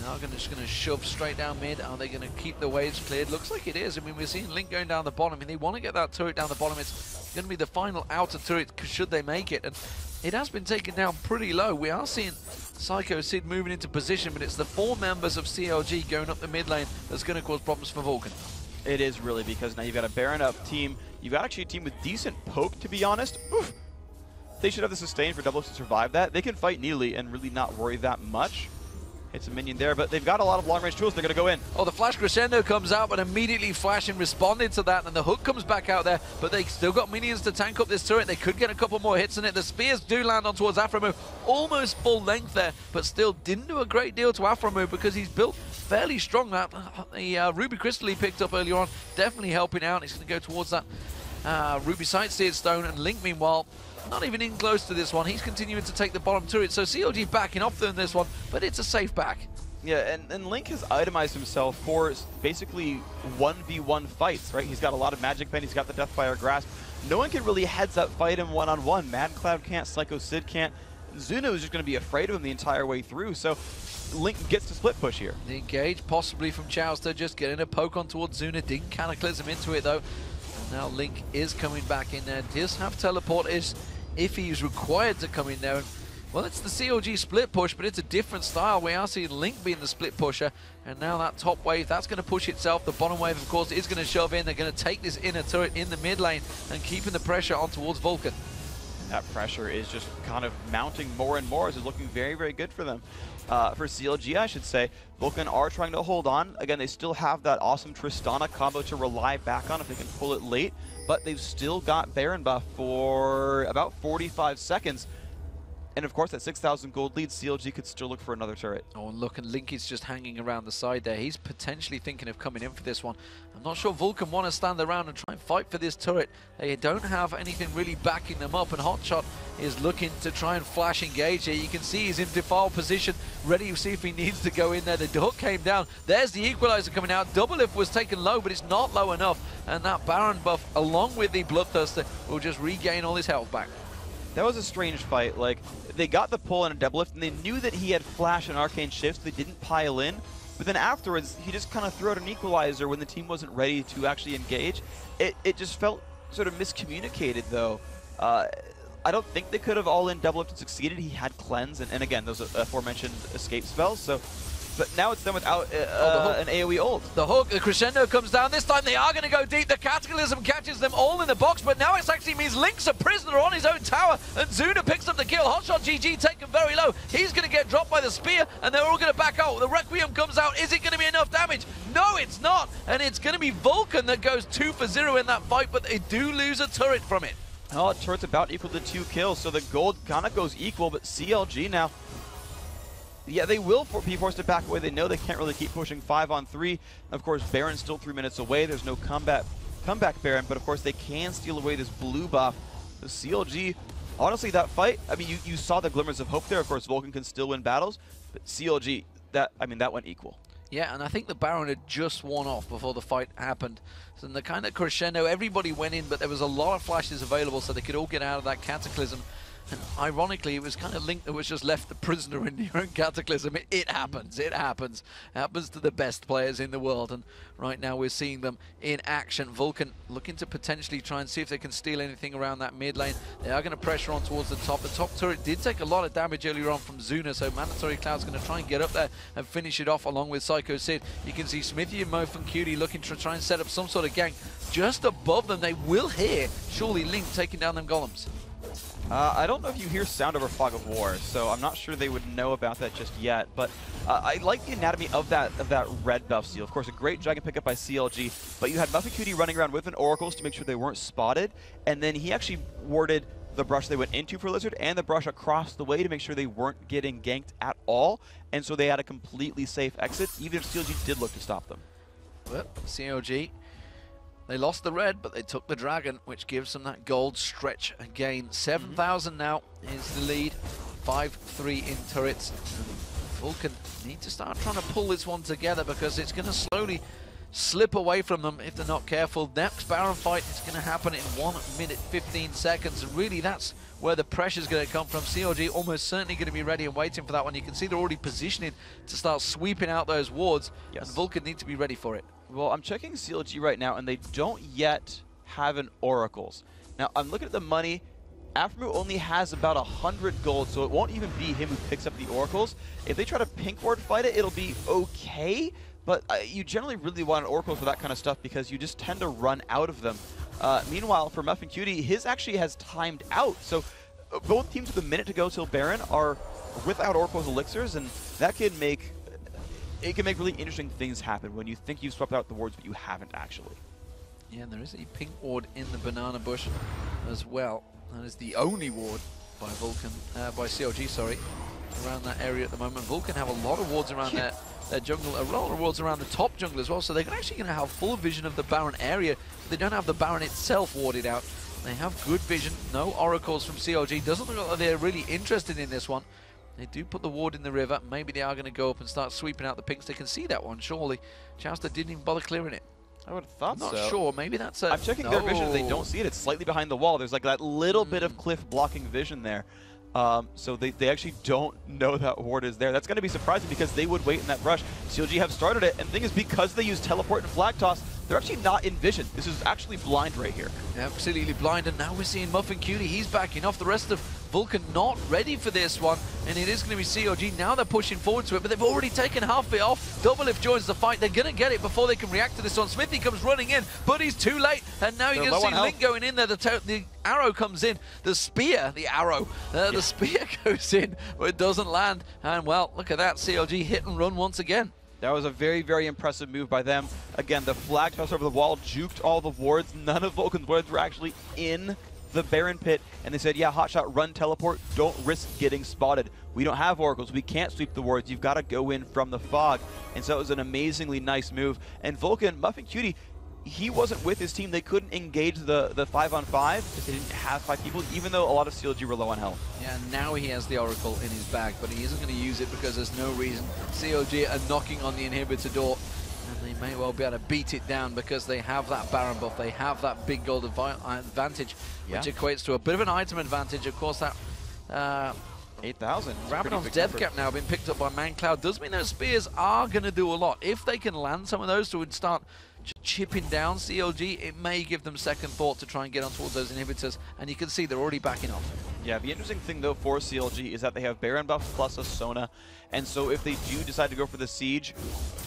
They're just going to shove straight down mid. Are they going to keep the waves cleared? Looks like it is. I mean, we're seeing Link going down the bottom, and they want to get that turret down the bottom. It's going to be the final outer turret, should they make it. And it has been taken down pretty low. We are seeing Psycho Sid moving into position, but it's the 4 members of CLG going up the mid lane that's going to cause problems for Vulcun. It is really, because now you've got a Baron up team. You've got actually a team with decent poke, to be honest. Oof. They should have the sustain for W6 to survive that. They can fight Neely and really not worry that much. It's a minion there, but they've got a lot of long-range tools. They're going to go in. Oh, the flash crescendo comes out, but immediately Flashing responded to that, and the hook comes back out there, but they still got minions to tank up this turret. They could get a couple more hits in it. The spears do land on towards Afromu, almost full length there, but still didn't do a great deal to Afromu because he's built fairly strong. That the Ruby Crystal he picked up earlier on, definitely helping out. He's going to go towards that Ruby Sightseered Stone, and Link, meanwhile, not even in close to this one. He's continuing to take the bottom turret, so CLG backing off in this one, but it's a safe back. Yeah, and Link has itemized himself for basically 1v1 fights, right? He's got a lot of Magic Pen, he's got the Deathfire Grasp. No one can really heads-up fight him one-on-one. MadCloud can't, Psycho Sid can't. Zuno is just going to be afraid of him the entire way through, so Link gets to split push here. The engage possibly from Chowster, just getting a poke on towards Zuna, didn't Cataclysm into it though. Now Link is coming back in there, does have teleport if he's required to come in there. And, well, it's the CLG split push, but it's a different style. We are seeing Link being the split pusher, and now that top wave, that's going to push itself. The bottom wave, of course, is going to shove in. They're going to take this inner turret in the mid lane and keeping the pressure on towards Vulcun. That pressure is just kind of mounting more and more as it's looking very, very good for them. For CLG, I should say, Vulcun are trying to hold on. Again, they still have that awesome Tristana combo to rely back on if they can pull it late, but they've still got Baron buff for about 45 seconds. And of course, that 6,000 gold lead, CLG could still look for another turret. Oh, and look, and Link is just hanging around the side there. He's potentially thinking of coming in for this one. I'm not sure Vulcun want to stand around and try and fight for this turret. They don't have anything really backing them up, and Hotshot is looking to try and flash engage here. You can see he's in defile position, ready to see if he needs to go in there. The hook came down. There's the equalizer coming out. Double Lift was taken low, but it's not low enough. And that Baron buff, along with the Bloodthirster, will just regain all his health back. That was a strange fight. Like, they got the pull and a double lift, and they knew that he had flash and arcane shifts. They didn't pile in, but then afterwards, he just kind of threw out an equalizer when the team wasn't ready to actually engage. It just felt sort of miscommunicated, though. I don't think they could have all in double lift and succeeded. He had cleanse, and again, those aforementioned escape spells. So, but now it's done without an AoE ult. The hook, the crescendo comes down. This time they are going to go deep. The Cataclysm catches them all in the box, but now it actually means Link's a prisoner on his own tower, and Zuna picks up the kill. Hotshot GG taken very low. He's going to get dropped by the spear, and they're all going to back out. The Requiem comes out. Is it going to be enough damage? No, it's not, and it's going to be Vulcun that goes 2 for 0 in that fight, but they do lose a turret from it. Oh, turret's about equal to 2 kills, so the gold kind of goes equal, but CLG now, yeah, they will be forced to back away. They know they can't really keep pushing 5-on-3. Of course, Baron's still 3 minutes away. There's no comeback Baron, but of course they can steal away this blue buff. The CLG, honestly, that fight, I mean, you saw the glimmers of hope there. Of course, Vulcun can still win battles, but CLG, that went equal. Yeah, and I think the Baron had just worn off before the fight happened. So in the kind of crescendo, everybody went in, but there was a lot of flashes available so they could all get out of that Cataclysm. And ironically, it was kind of Link that was just left the prisoner in your own Cataclysm. It happens. It happens. It happens to the best players in the world. And right now we're seeing them in action. Vulcun looking to potentially try and see if they can steal anything around that mid lane. They are going to pressure on towards the top. The top turret did take a lot of damage earlier on from Zuna, so Mandatory Cloud's going to try and get up there and finish it off along with Psycho Sid. You can see Smithy and Mof and Cutie looking to try and set up some sort of gang just above them. They will hear, surely, Link taking down them golems. I don't know if you hear sound over Fog of War, so I'm not sure they would know about that just yet, but I like the anatomy of that red buff seal. Of course, a great dragon pickup by CLG, but you had Muffy Cutie running around with an Oracles to make sure they weren't spotted, and then he actually warded the brush they went into for Lizard and the brush across the way to make sure they weren't getting ganked at all, and so they had a completely safe exit, even if CLG did look to stop them. Well, CLG, they lost the red, but they took the dragon, which gives them that gold stretch again. 7,000 now is the lead. 5-3 in turrets. Vulcun need to start trying to pull this one together because it's going to slowly slip away from them if they're not careful. Next Baron fight is going to happen in 1 minute 15 seconds. And really, that's where the pressure's going to come from. CLG almost certainly going to be ready and waiting for that one. You can see they're already positioning to start sweeping out those wards. Yes. And Vulcun need to be ready for it. Well, I'm checking CLG right now, and they don't yet have an Oracles. Now, I'm looking at the money. Aphromoo only has about 100 gold, so it won't even be him who picks up the oracles. If they try to pink ward fight it, it'll be okay, but you generally really want an oracle for that kind of stuff because you just tend to run out of them. Meanwhile, for Muffin Cutie, his actually has timed out, so both teams with a minute to go till Baron are without oracles elixirs, and that can make really interesting things happen when you think you've swept out the wards, but you haven't actually. Yeah, and there is a pink ward in the banana bush as well. That is the only ward by Vulcun, by CLG, sorry, around that area at the moment. Vulcun have a lot of wards around their jungle, a lot of wards around the top jungle as well, so they're actually going to have full vision of the Baron area. They don't have the Baron itself warded out. They have good vision, no oracles from CLG. Doesn't look like they're really interested in this one. They do put the ward in the river. Maybe they are going to go up and start sweeping out the pinks. They can see that one, surely. Chauster didn't even bother clearing it. I would have thought so. Not sure. Maybe that's a... I'm checking their vision. They don't see it. It's slightly behind the wall. There's like that little bit of cliff blocking vision there. So they actually don't know that ward is there. That's going to be surprising because they would wait in that rush. CLG have started it, and the thing is, because they use teleport and flag toss, they're actually not in vision. This is actually blind right here. Absolutely blind, and now we're seeing Muffin Cutie. He's backing off. The rest of Vulcun not ready for this one, and it is going to be CLG. Now they're pushing forward to it, but they've already taken half of it off. Doublelift joins the fight. They're going to get it before they can react to this one. Smithy comes running in, but he's too late, and now you can see Link going in there. The arrow comes in. The spear, the arrow, the spear goes in, but it doesn't land. And well, look at that. CLG hit and run once again. That was a very, very impressive move by them. Again, the flag toss over the wall juked all the wards. None of Vulcan's wards were actually in the Baron pit, and they said, yeah, hotshot, run teleport, don't risk getting spotted. We don't have oracles, we can't sweep the wards, you've got to go in from the fog. And so it was an amazingly nice move. And Vulcun, Muffin Cutie, he wasn't with his team. They couldn't engage the 5-on-5 because they didn't have 5 people, even though a lot of CLG were low on health. Yeah, now he has the Oracle in his bag, but he isn't going to use it because there's no reason. CLG are knocking on the inhibitor door, and they may well be able to beat it down because they have that Baron buff, they have that big gold advantage, which equates to a bit of an item advantage. Of course, that 8,000. Rabadon's death cap now been picked up by ManCloud. Does mean those spears are going to do a lot. If they can land some of those to start chipping down CLG, it may give them second thought to try and get on towards those inhibitors, and you can see they're already backing off. Yeah, the interesting thing though for CLG is that they have Baron buff plus a Sona, and so if they do decide to go for the siege,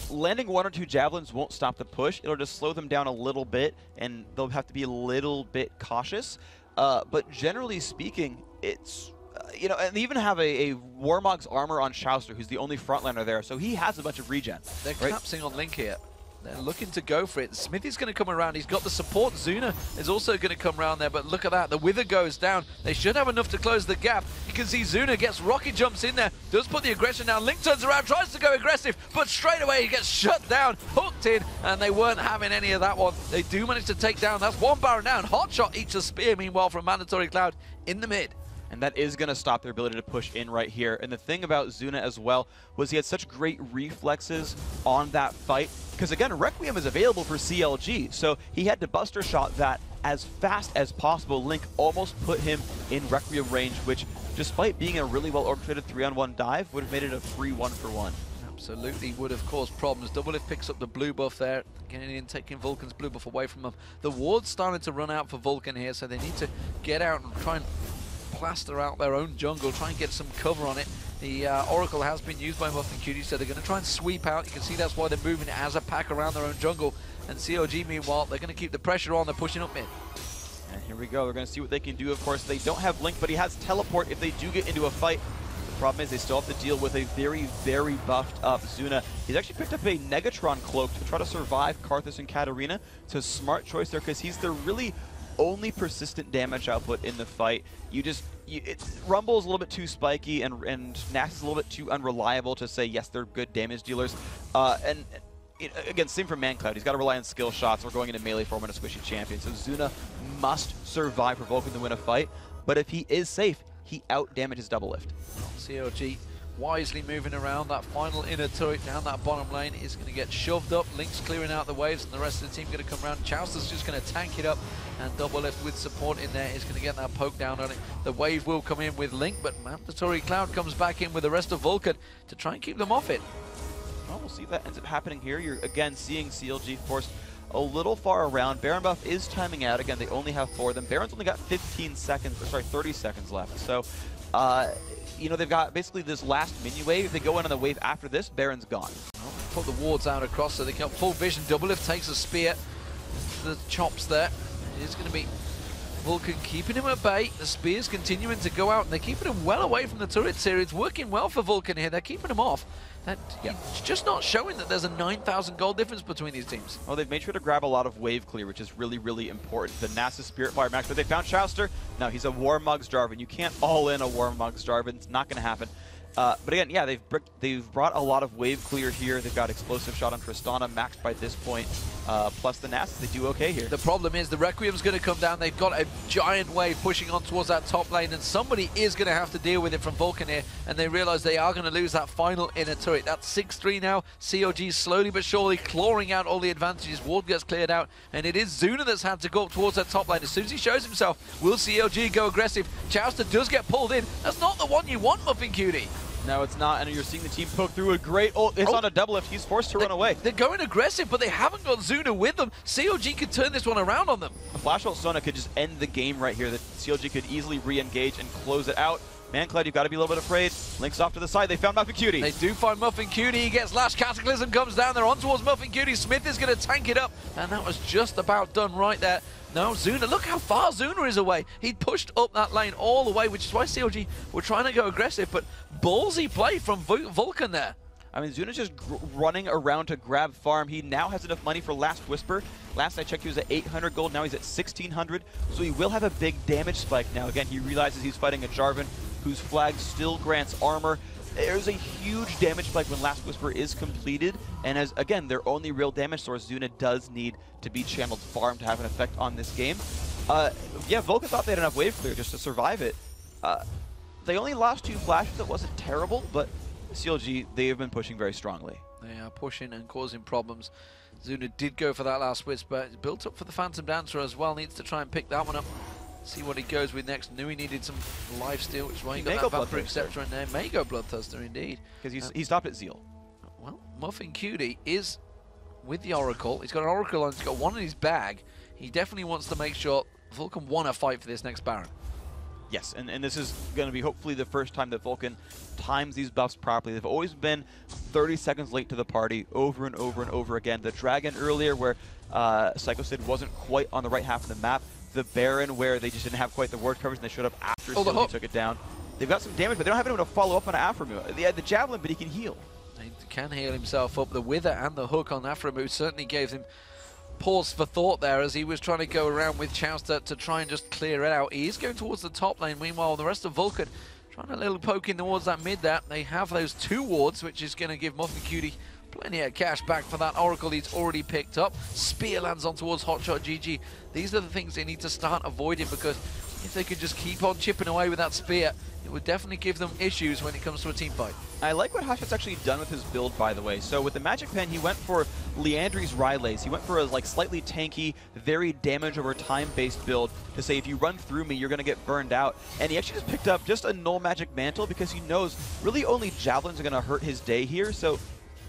landing 1 or 2 javelins won't stop the push. It'll just slow them down a little bit, and they'll have to be a little bit cautious. But generally speaking, it's you know, and they even have a Warmog's armor on Chauster, who's the only frontliner there, so he has a bunch of regen. They're collapsing on Link here. They're looking to go for it. Smithy's going to come around. He's got the support. Zuna is also going to come around there, but look at that. The Wither goes down. They should have enough to close the gap. You can see Zuna gets rocket jumps in there, does put the aggression down. Link turns around, tries to go aggressive, but straight away he gets shut down, hooked in, and they weren't having any of that one. They do manage to take down. That's 1 Baron down. Hotshot eats a spear, meanwhile, from Mandatory Cloud in the mid. And that is going to stop their ability to push in right here. And the thing about Zuna as well was he had such great reflexes on that fight. Because again, Requiem is available for CLG, so he had to Buster Shot that as fast as possible. Link almost put him in Requiem range, which, despite being a really well-orchestrated 3-on-1 dive, would have made it a free 1-for-1. Absolutely would have caused problems. Doublelift picks up the blue buff there, getting in, taking Vulcan's blue buff away from them. The ward's starting to run out for Vulcan here, so they need to get out and try and plaster out their own jungle, try and get some cover on it. The Oracle has been used by Muffin Cutie, so they're going to try and sweep out. You can see that's why they're moving it as a pack around their own jungle. And CLG, meanwhile, they're going to keep the pressure on. They're pushing up mid. And here we go. They're going to see what they can do. Of course, they don't have Link, but he has teleport if they do get into a fight. The problem is they still have to deal with a very, very buffed up Zuna. He's actually picked up a Negatron cloak to try to survive Karthus and Katarina. It's a smart choice there because he's the really only persistent damage output in the fight. Rumble is a little bit too spiky, and Nax is a little bit too unreliable to say, yes, they're good damage dealers. Again, same for ManCloud. He's got to rely on skill shots. We're going into melee form and a squishy champion. So Zuna must survive for Vulcan to win a fight. But if he is safe, he out-damages Doublelift. CLG wisely moving around. That final inner turret down that bottom lane is going to get shoved up. Link's clearing out the waves, and the rest of the team going to come around. Chauster's just going to tank it up, and Doublelift with support in there is going to get that poke down on it. The wave will come in with Link, but Mandatory Cloud comes back in with the rest of Vulcan to try and keep them off it. Well, we'll see if that ends up happening here. You're again seeing CLG forced a little far around. Baron buff is timing out. Again, they only have 4 of them. Baron's only got 15 seconds, or sorry, 30 seconds left. So, you know, they've got basically this last minion wave. If they go in on the wave after this, Baron's gone. Put the wards out across so they can full vision. Double lift takes a spear. The chops there. It is going to be Vulcun keeping him at bay. The spears continuing to go out, and they're keeping him well away from the turret here. It's working well for Vulcun here. They're keeping him off. It's just not showing that there's a 9,000 gold difference between these teams. Well, they've made sure to grab a lot of wave clear, which is really, really important. The NASA Spirit Fire max, but they found Chauster. No, he's a Warmugs Jarvan. You can't all in a Warmugs Jarvan. It's not going to happen. But again, yeah, they've brought a lot of wave clear here. They've got explosive shot on Tristana maxed by this point. Plus the Nasus, they do okay here. The problem is the Requiem's going to come down. They've got a giant wave pushing on towards that top lane, and somebody is going to have to deal with it from Vulcun here, and they realize they are going to lose that final inner turret. That's 6-3 now. COG slowly but surely clawing out all the advantages. Ward gets cleared out, and it is Zuna that's had to go up towards that top lane. As soon as he shows himself, will COG go aggressive? Chauster does get pulled in. That's not the one you want, Muffin Cutie. No, it's not, and you're seeing the team poke through a great ult. It's on a double lift. He's forced to run away. They're going aggressive, but they haven't got Zuna with them. COG could turn this one around on them. A flash ult Sona could just end the game right here. That COG could easily re-engage and close it out. ManCloud, you've got to be a little bit afraid. Links off to the side. They found Muffin Cutie. They do find Muffin Cutie. He gets lashed. Cataclysm comes down. They're on towards Muffin Cutie. Smith is going to tank it up, and that was just about done right there. No, Zuna, look how far Zuna is away. He pushed up that lane all the way, which is why COG were trying to go aggressive, but ballsy play from Vulcun there. I mean, Zuna's just running around to grab farm. He now has enough money for Last Whisper. Last I checked, he was at 800 gold. Now he's at 1,600, so he will have a big damage spike. Now, again, he realizes he's fighting a Jarvan whose flag still grants armor. There's a huge damage spike when Last Whisper is completed, and as, again, their only real damage source, Zuna does need to be channeled farm to have an effect on this game. Yeah, Vulcun thought they had enough wave clear just to survive it. They only lost 2 flashes. That wasn't terrible, but CLG, they have been pushing very strongly. They are pushing and causing problems. Zuna did go for that last Whisper. It's built up for the Phantom Dancer as well. Needs to try and pick that one up. See what he goes with next. Knew he needed some lifesteal, which is why he got that Vampiric Scepter in there. May go Bloodthirster indeed. Because he stopped at Zeal. Well, Muffin Cutie is with the Oracle. He's got an Oracle on. He's got one in his bag. He definitely wants to make sure Vulcun won a fight for this next Baron. Yes, and this is going to be hopefully the first time that Vulcun times these buffs properly. They've always been 30 seconds late to the party over and over and over again. The Dragon earlier where Psycho Sid wasn't quite on the right half of the map. The Baron where they just didn't have quite the ward coverage and they showed up after Sid took it down. They've got some damage, but they don't have anyone to follow up on Aframu. They had the Javelin, but he can heal. He can heal himself up. The Wither and the hook on Aframu certainly gave him pause for thought there as he was trying to go around with Chauster to try and just clear it out. He is going towards the top lane. Meanwhile, the rest of Vulcun trying a little poke in towards that mid there. They have those 2 wards, which is going to give Muffin Cutie plenty of cash back for that Oracle he's already picked up. Spear lands on towards Hotshot GG. These are the things they need to start avoiding, because if they could just keep on chipping away with that spear, it would definitely give them issues when it comes to a team fight. I like what Hotshot's actually done with his build, by the way. So with the Magic Pen, he went for Leandri's Rylays. He went for a slightly tanky, very damage over time based build to say, if you run through me, you're going to get burned out. And he actually just picked up just a Null Magic Mantle because he knows really only Javelins are going to hurt his day here. So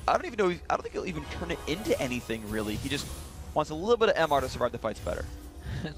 I don't think he'll even turn it into anything, really. He just wants a little bit of MR to survive the fights better.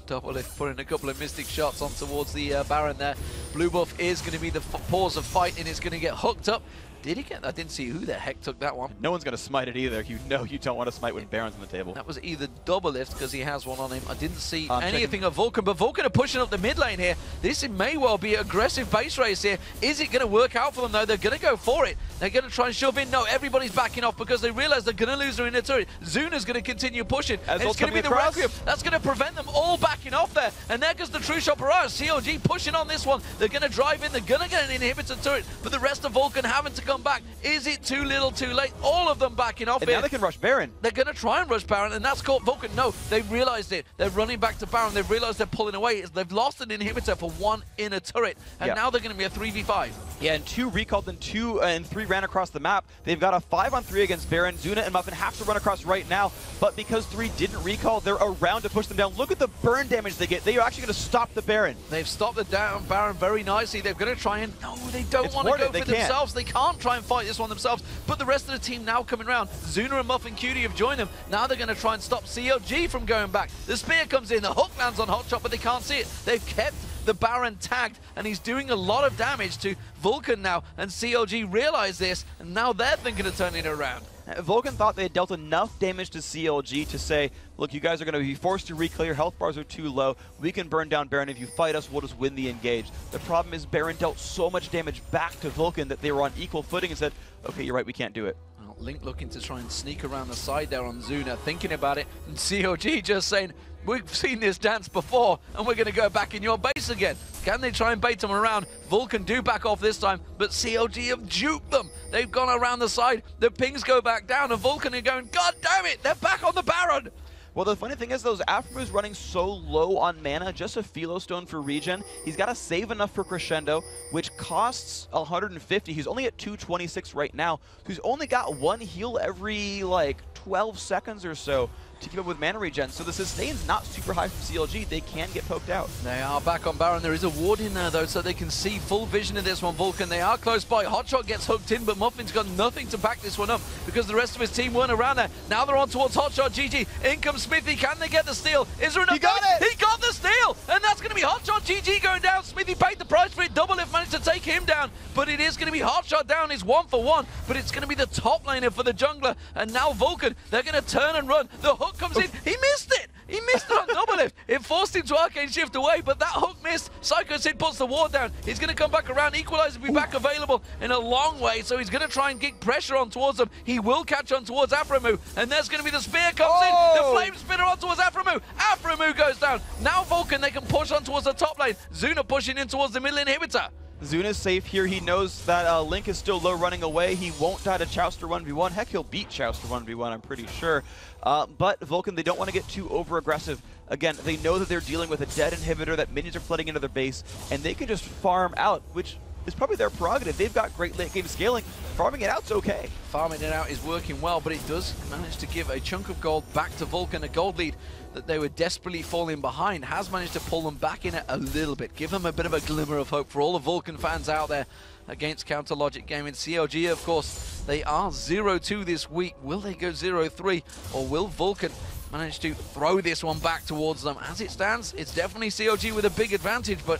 Double lift, putting a couple of Mystic shots on towards the Baron there. Blue buff is going to be the pause of fight, and it's going to get hooked up. Did he get that? I didn't see who the heck took that one. No one's going to smite it either. You know you don't want to smite when Baron's on the table. That was either double lift because he has one on him. I didn't see anything of Vulcun, but Vulcun are pushing up the mid lane here. This may well be an aggressive base race here. Is it going to work out for them though? They're going to go for it. They're going to try and shove in. No, everybody's backing off because they realize they're going to lose their inner turret. Zuna's going to continue pushing. And it's going to be the Requiem. That's going to prevent them all backing off there. And there goes the True Shot Barrage. COG pushing on this one. They're going to drive in. They're going to get an inhibitor turret. But the rest of Vulcun having to come back. Is it too little too late? All of them backing off and here. Now they can rush Baron. They're going to try and rush Baron, and that's caught Vulcun. No, they've realized it. They're running back to Baron. They've realized they're pulling away. They've lost an inhibitor for 1 inner turret, and now they're going to be a 3v5. Yeah, and 2 recalled, and 2 and 3 ran across the map. They've got a 5-on-3 against Baron. Zuna and Muffin have to run across right now, but because 3 didn't recall, they're around to push them down. Look at the burn damage they get. They are actually going to stop the Baron. They've stopped the Baron very nicely. They're going to try and... No, they don't want to go for themselves. They can't. try and fight this one themselves. But the rest of the team now coming around. Zuna and Muff and Cutie have joined them. Now they're going to try and stop CLG from going back. The spear comes in, the hook lands on Hotshot, but they can't see it. They've kept the Baron tagged, and he's doing a lot of damage to Vulcun now, and CLG realize this, and now they're thinking of turning it around. Vulcun thought they had dealt enough damage to CLG to say, look, you guys are going to be forced to reclear, health bars are too low, we can burn down Baron, if you fight us, we'll just win the engage. The problem is Baron dealt so much damage back to Vulcun that they were on equal footing and said, okay, you're right, we can't do it. Well, Link looking to try and sneak around the side there on Zuna, thinking about it, and CLG just saying, we've seen this dance before, and we're going to go back in your base again. Can they try and bait them around? Vulcun do back off this time, but CLG have duped them. They've gone around the side, the pings go back down, and Vulcun are going, God damn it, they're back on the Baron! Well, the funny thing is, those Aphromu's running so low on mana, just a Philo Stone for regen. He's got to save enough for Crescendo, which costs 150. He's only at 226 right now. So he's only got one heal every, like, 12 seconds or so to keep up with mana regen. So the sustain's not super high from CLG. They can get poked out. They are back on Baron. There is a ward in there, though, so they can see full vision in this one. Vulcun, they are close by. Hotshot gets hooked in, but Muffin's got nothing to back this one up because the rest of his team weren't around there. Now they're on towards Hotshot. GG. In comes Smithy. Can they get the steal? Is there enough? He got it! He got the steal! And that's going to be Hotshot. GG going down. Smithy paid the price for it. Doublelift managed to take him down, but it is going to be Hotshot down. It's 1-for-1, but it's going to be the top laner for the jungler. And now Vulcun, they're going to turn and run. The hook comes in. He missed it! He missed it on Doublelift. It forced him to arcane shift away, but that hook missed. Psycho Sid puts the ward down. He's going to come back around. Equalizer will be back available in a long way, so he's going to try and get pressure on towards them. He will catch on towards Aphromu, and there's going to be the spear comes in. The flame spinner on towards Aphromu. Aphromu goes down. Now Vulcun, they can push on towards the top lane. Zuna pushing in towards the middle inhibitor. Zuna's safe here. He knows that Link is still low running away. He won't die to Chowster 1v1. Heck, he'll beat Chowster 1v1, I'm pretty sure. But Vulcun, they don't want to get too over-aggressive. Again, they know that they're dealing with a dead inhibitor, that minions are flooding into their base, and they can just farm out, which is probably their prerogative. They've got great late game scaling. Farming it out's okay. Farming it out is working well, but it does manage to give a chunk of gold back to Vulcun, a gold lead that they were desperately falling behind. Has managed to pull them back in it a little bit, give them a bit of a glimmer of hope for all the Vulcun fans out there against Counter Logic Gaming. CLG, of course, they are 0-2 this week. Will they go 0-3, or will Vulcun manage to throw this one back towards them? As it stands, it's definitely CLG with a big advantage, but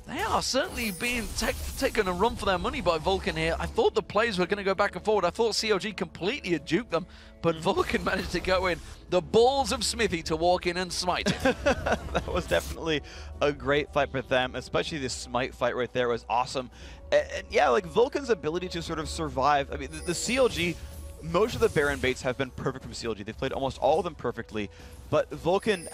they are certainly being taken a run for their money by Vulcun here. I thought the plays were going to go back and forward. I thought CLG completely had juked them, but Vulcun managed to go in. The balls of Smithy to walk in and smite. That was definitely a great fight for them, especially this smite fight right there was awesome. And yeah, like Vulcan's ability to sort of survive. I mean, the CLG, most of the Baron baits have been perfect from CLG. They've played almost all of them perfectly, but Vulcun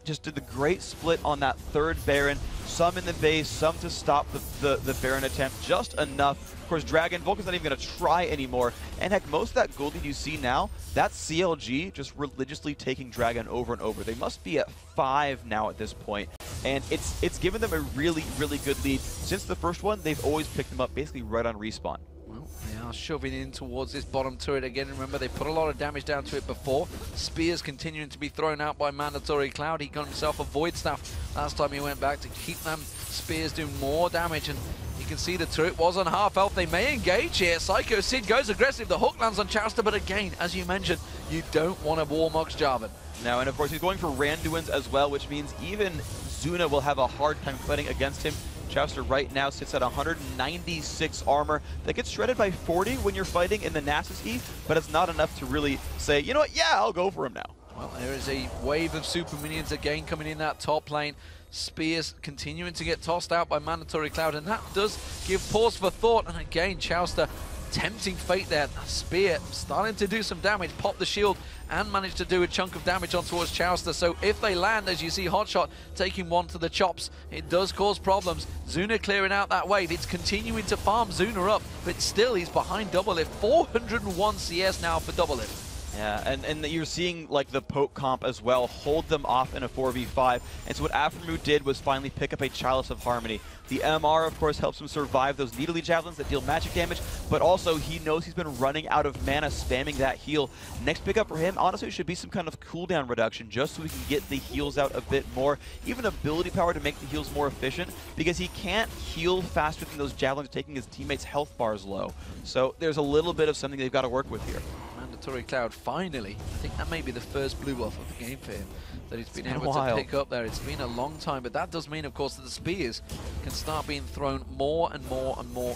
just did the great split on that third Baron, some in the base, some to stop the Baron attempt, just enough. Of course, Dragon, Vulcan's not even going to try anymore, and heck, most of that gold lead you see now, that's CLG just religiously taking Dragon over and over. They must be at 5 now at this point, and it's given them a really, really good lead. Since the first one, they've always picked them up basically right on respawn. Well, they are shoving in towards this bottom turret again. Remember, they put a lot of damage down to it before. Spears continuing to be thrown out by Mandatory Cloud. He got himself a Void Staff last time he went back to keep them spears doing more damage, and you can see the turret was on half health. They may engage here. Psycho Sid goes aggressive. The hook lands on Chowster, but again, as you mentioned, you don't want to Warmox Jarvan. Now, and of course, he's going for Randuin's as well, which means even Zuna will have a hard time fighting against him. Chowster right now sits at 196 armor. That gets shredded by 40 when you're fighting in the Nasus E, but it's not enough to really say, you know what, yeah, I'll go for him now. Well, there is a wave of super minions again coming in that top lane. Spears continuing to get tossed out by Mandatory Cloud, and that does give pause for thought. And again, Chowster tempting fate there. Spear starting to do some damage, pop the shield and managed to do a chunk of damage on towards Chowster. So if they land, as you see Hotshot taking one to the chops, it does cause problems. Zuna clearing out that wave. It's continuing to farm Zuna up, but still he's behind Doublelift. 401 CS now for Doublelift. Yeah, and you're seeing like the poke comp as well hold them off in a 4v5. And so what Aphromoo did was finally pick up a Chalice of Harmony. The MR, of course, helps him survive those needly javelins that deal magic damage, but also he knows he's been running out of mana spamming that heal. Next pickup for him, honestly, should be some kind of cooldown reduction just so we can get the heals out a bit more. Even ability power to make the heals more efficient, because he can't heal faster than those javelins taking his teammates' health bars low. So there's a little bit of something they've got to work with here. Mandatory Cloud finally, I think that may be the first blue buff of the game for him that he's been able to pick up there. It's been a long time, but that does mean, of course, that the spears can start being thrown more and more and more.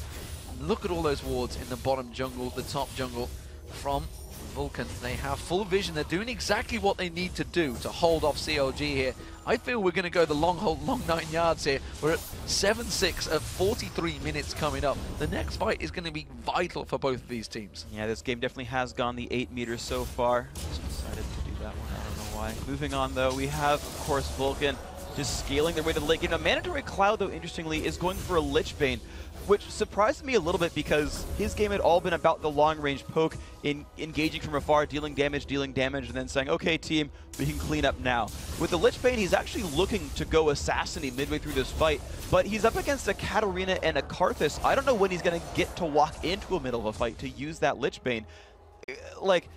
Look at all those wards in the bottom jungle, the top jungle from Vulcun. They have full vision. They're doing exactly what they need to do to hold off CLG here. I feel we're going to go the long 9 yards here. We're at 7-6 at 43 minutes coming up. The next fight is going to be vital for both of these teams. Yeah, this game definitely has gone the 8 meters so far. Just decided to do that one. I don't know why. Moving on, though, we have, of course, Vulcun just scaling their way to the late game. Now, Mandatory Cloud, though, interestingly, is going for a Lich Bane, which surprised me a little bit because his game had all been about the long-range poke, engaging from afar, dealing damage, and then saying, okay, team, we can clean up now. With the Lich Bane, he's actually looking to go Assassin-y midway through this fight, but he's up against a Katarina and a Karthus. I don't know when he's going to get to walk into a middle of a fight to use that Lich Bane. Like,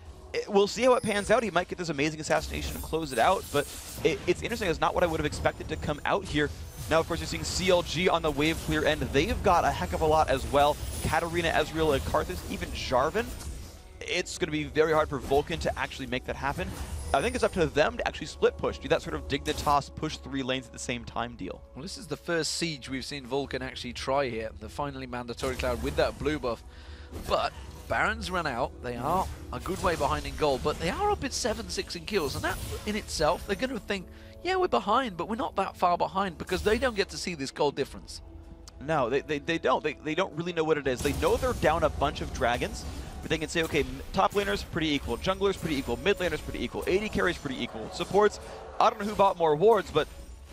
we'll see how it pans out. He might get this amazing assassination and close it out, but it's interesting. It's not what I would have expected to come out here. Now, of course, you're seeing CLG on the wave clear end. They've got a heck of a lot as well. Katarina, Ezreal, and Karthus, even Jarvan. It's going to be very hard for Vulcun to actually make that happen. I think it's up to them to actually split push, do that sort of Dignitas, push 3 lanes at the same time deal. Well, this is the first siege we've seen Vulcun actually try here. The finally Mandatory Cloud with that blue buff. But Baron's run out. They are a good way behind in gold, but they are up at 7-6 in kills. And that in itself, they're going to think, yeah, we're behind, but we're not that far behind because they don't get to see this gold difference. No, they don't. They don't really know what it is. They know they're down a bunch of dragons, but they can say, okay, top laner's pretty equal, jungler's pretty equal, mid laner's pretty equal, AD carry's pretty equal. Supports, I don't know who bought more wards, but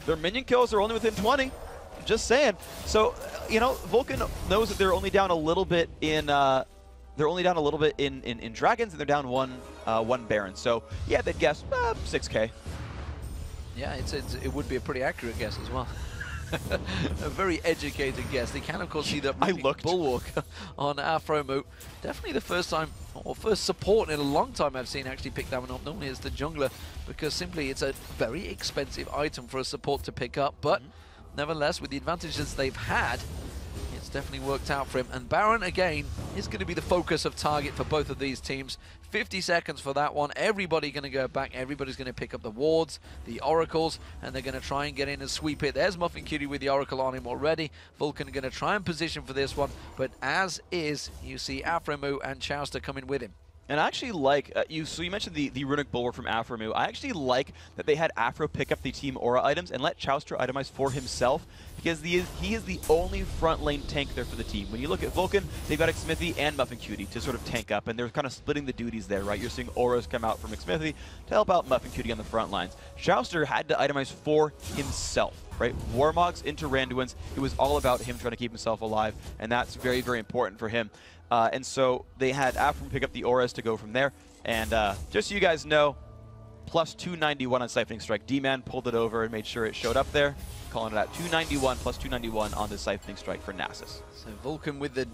their minion kills are only within 20. Just saying. So, you know, Vulcun knows that they're only down a little bit in in dragons, and they're down one Baron. So yeah, they'd guess 6K. Yeah, it would be a pretty accurate guess as well. A very educated guess. They can, of course, see that bulwark on Aphromoo. Definitely the first time, or first support in a long time I've seen actually pick that one up. Normally it's the jungler, because simply it's a very expensive item for a support to pick up. But nevertheless, with the advantages they've had, it's definitely worked out for him. And Baron, again, is going to be the focus of target for both of these teams. 50 seconds for that one. Everybody going to go back. Everybody's going to pick up the wards, the oracles, and they're going to try and get in and sweep it. There's Muffin Cutie with the oracle on him already. Vulcun going to try and position for this one. But as is, you see Aphromoo and Chauster coming with him. And I actually like, so you mentioned the runic bulwark from Aphromoo. I actually like that they had Aphro pick up the team aura items and let Chauster itemize for himself, because he is the only front lane tank there for the team. When you look at Vulcun, they've got Xmithie and Muffin Cutie to sort of tank up, and they're kind of splitting the duties there, right? You're seeing auras come out from Xmithie to help out Muffin Cutie on the front lines. Chauster had to itemize for himself, right? Warmogs into Randuin's. It was all about him trying to keep himself alive, and that's very, very important for him. And so they had Aphromoo pick up the auras to go from there. And just so you guys know, plus 291 on Siphoning Strike. D-Man pulled it over and made sure it showed up there. Calling it out. 291 plus 291 on the Siphoning Strike for Nasus. So Vulcun with the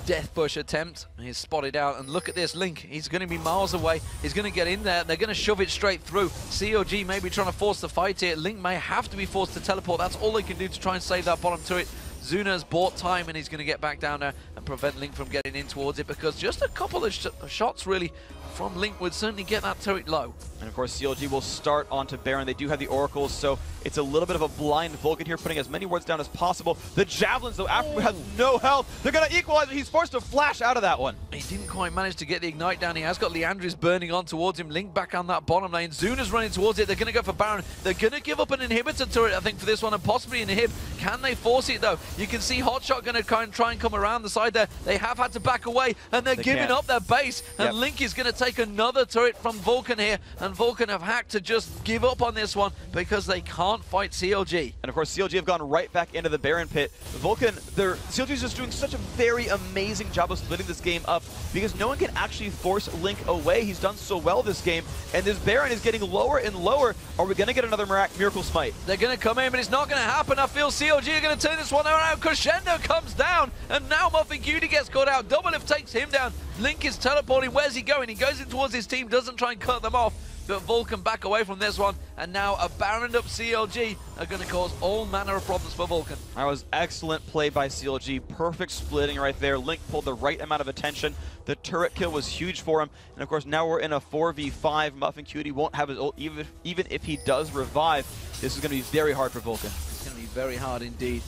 Death Bush attempt. He's spotted out. And look at this, Link. He's going to be miles away. He's going to get in there. They're going to shove it straight through. COG may be trying to force the fight here. Link may have to be forced to teleport. That's all they can do to try and save that bottom turret. Zuna's bought time, and he's going to get back down there and prevent Link from getting in towards it, because just a couple of shots really from Link would certainly get that turret low. And of course, CLG will start onto Baron. They do have the oracles, so it's a little bit of a blind Vulcun here, putting as many wards down as possible. The javelins, though, Aphromoo has no health. They're going to equalize it. He's forced to flash out of that one. He didn't quite manage to get the ignite down. He has got Leandris burning on towards him. Link back on that bottom lane. Zuna's running towards it. They're going to go for Baron. They're going to give up an inhibitor turret, I think, for this one, and possibly inhib. Can they force it, though? You can see Hotshot going to try and come around the side there. They have had to back away, and they're giving up their base. And Link is going to take another turret from Vulcun here, and Vulcun have had to just give up on this one because they can't fight CLG. And of course, CLG have gone right back into the Baron pit. Vulcun, CLG is just doing such a very amazing job of splitting this game up because no one can actually force Link away. He's done so well this game, and this Baron is getting lower and lower. Are we going to get another Miracle Smite? They're going to come in, but it's not going to happen. I feel CLG are going to turn this one around. Crescendo comes down, and now Muffin Cutie gets caught out. Doublelift takes him down. Link is teleporting. Where's he going? He goes in towards his team, doesn't try and cut them off. But Vulcun back away from this one, and now a Baroned up CLG are going to cause all manner of problems for Vulcun. That was excellent play by CLG. Perfect splitting right there. Link pulled the right amount of attention. The turret kill was huge for him. And of course, now we're in a 4v5. Muffin Cutie won't have his ult, even if he does revive. This is going to be very hard for Vulcun. It's going to be very hard indeed.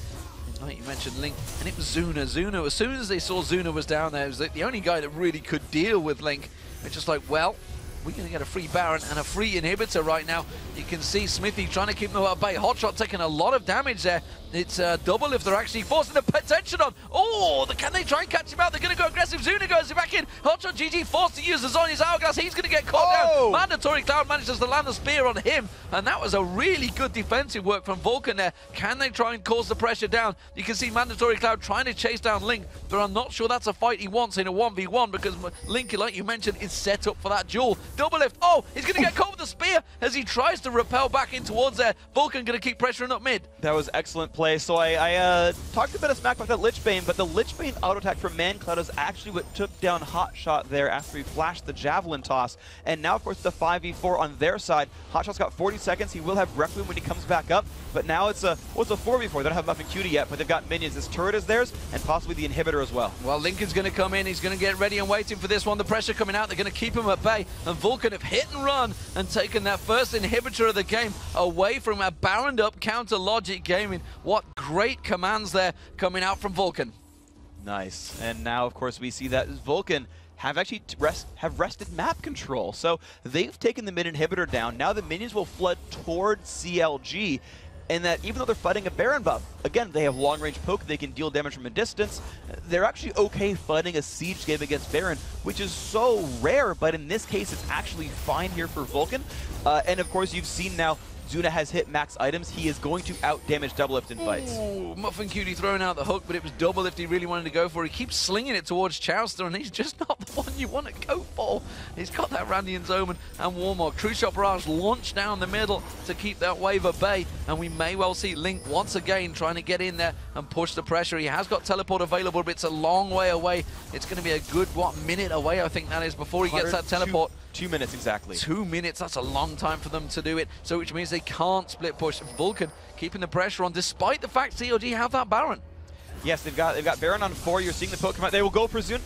Like you mentioned Link, and it was Zuna. Zuna, as soon as they saw Zuna was down there, it was the only guy that really could deal with Link. It's just like, well, we're going to get a free Baron and a free inhibitor right now. You can see Smithy trying to keep them at bay. Hotshot taking a lot of damage there. It's Doublelift they're actually forcing the tension on. Oh, can they try and catch him out? They're going to go aggressive. Zuna goes back in. Hotshot GG forced to use the Zhonya's Hourglass. He's going to get caught down. Mandatory Cloud manages to land the spear on him, and that was a really good defensive work from Vulcun there. Can they try and cause the pressure down? You can see Mandatory Cloud trying to chase down Link, but I'm not sure that's a fight he wants in a 1v1 because Link, like you mentioned, is set up for that duel. Doublelift, oh, he's going to get caught with the spear as he tries to repel back in towards there. Vulcun going to keep pressuring up mid. That was excellent play. So I talked a bit of smack about that Lichbane, but the Lichbane auto attack from ManCloud is actually what took down Hotshot there after he flashed the Javelin toss. And now, of course, the 5v4 on their side. Hotshot's got 40 seconds. He will have Requiem when he comes back up, but now it's a 4v4. They don't have Muffin Cutie yet, but they've got minions. This turret is theirs, and possibly the inhibitor as well. Well, Lincoln's going to come in. He's going to get ready and waiting for this one. The pressure coming out. They're going to keep him at bay, and Vulcun have hit and run and taken that first inhibitor of the game away from a Baroned up counter Logic Gaming. What great commands there coming out from Vulcun. Nice. And now, of course, we see that Vulcun have actually rested map control. So they've taken the mid inhibitor down. Now the minions will flood towards CLG. And that even though they're fighting a Baron buff, again, they have long-range poke, they can deal damage from a distance, they're actually okay fighting a siege game against Baron, which is so rare, but in this case, it's actually fine here for Vulcun. And of course, you've seen now, Zuna has hit max items. He is going to out-damage Doublelift in fights. Ooh, Muffin Cutie throwing out the hook, but it was Doublelift he really wanted to go for. He keeps slinging it towards Chowster, and he's just not the one you want to go for. He's got that Randian's Omen and Warmog. True Shot Barrage launched down the middle to keep that wave at bay, and we may well see Link once again trying to get in there and push the pressure. He has got teleport available, but it's a long way away. It's going to be a good, minute away, I think that is, before he gets that teleport. 2 minutes exactly. 2 minutes, that's a long time for them to do it, so which means they can't split push. Vulcun keeping the pressure on despite the fact CLG have that Baron. Yes, they've got Baron on 4. You're seeing the poke come out. They will go for Zuna.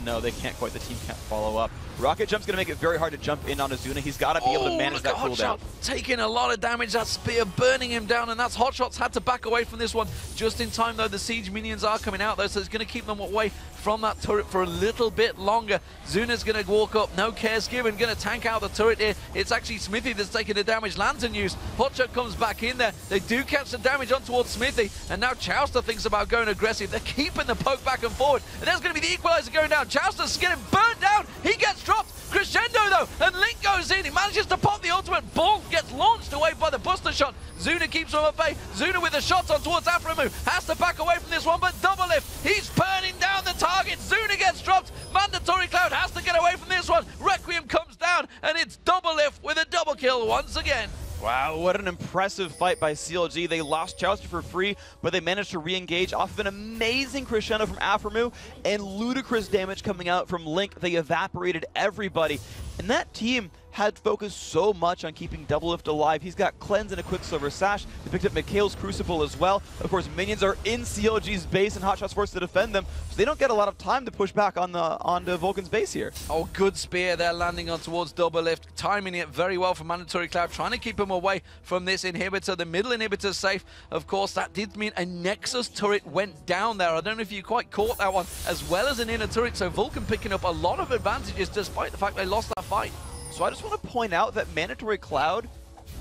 No, they can't quite. The team can't follow up. Rocket Jump's going to make it very hard to jump in on Zuna. He's got to be able to manage that cooldown. Taking a lot of damage, that spear burning him down, and that's Hotshot's had to back away from this one just in time, though. The siege minions are coming out, though, so it's going to keep them away from that turret for a little bit longer. Zuna's going to walk up, no cares given, going to tank out the turret here. It's actually Smithy that's taking the damage. Lantern use. Hotshot comes back in there. They do catch the damage on towards Smithy, and now Chowster thinks about going aggressive. They're keeping the poke back and forward, and there's going to be the equalizer going down. Chowster's getting burnt down. He gets dropped. Crescendo, though, and Link goes in. He manages to pop the ultimate. Ball gets launched away by the Buster Shot. Zuna keeps him at bay. Zuna with the shots on towards Aframu. Has to back away from this one, but Doublelift, he's burning down the target. Zuna gets dropped. Mandatory Cloud has to get away from this one. Requiem comes down, and it's Doublelift with a double kill once again. Wow, what an impressive fight by CLG. They lost Chowster for free, but they managed to re-engage off of an amazing crescendo from Aframu and ludicrous damage coming out from Link. They evaporated everybody. And that team had focused so much on keeping Doublelift alive. He's got Cleanse and a Quicksilver Sash. They picked up Mikhail's Crucible as well. Of course, minions are in CLG's base and Hotshot's forced to defend them, so they don't get a lot of time to push back onto Vulcan's base here. Oh, good spear there landing on towards Doublelift. Timing it very well from Mandatory Cloud, trying to keep him away from this inhibitor. The middle inhibitor's safe. Of course, that did mean a Nexus turret went down there. I don't know if you quite caught that one, as well as an inner turret, so Vulcun picking up a lot of advantages despite the fact they lost that fight. So I just want to point out that Mandatory Cloud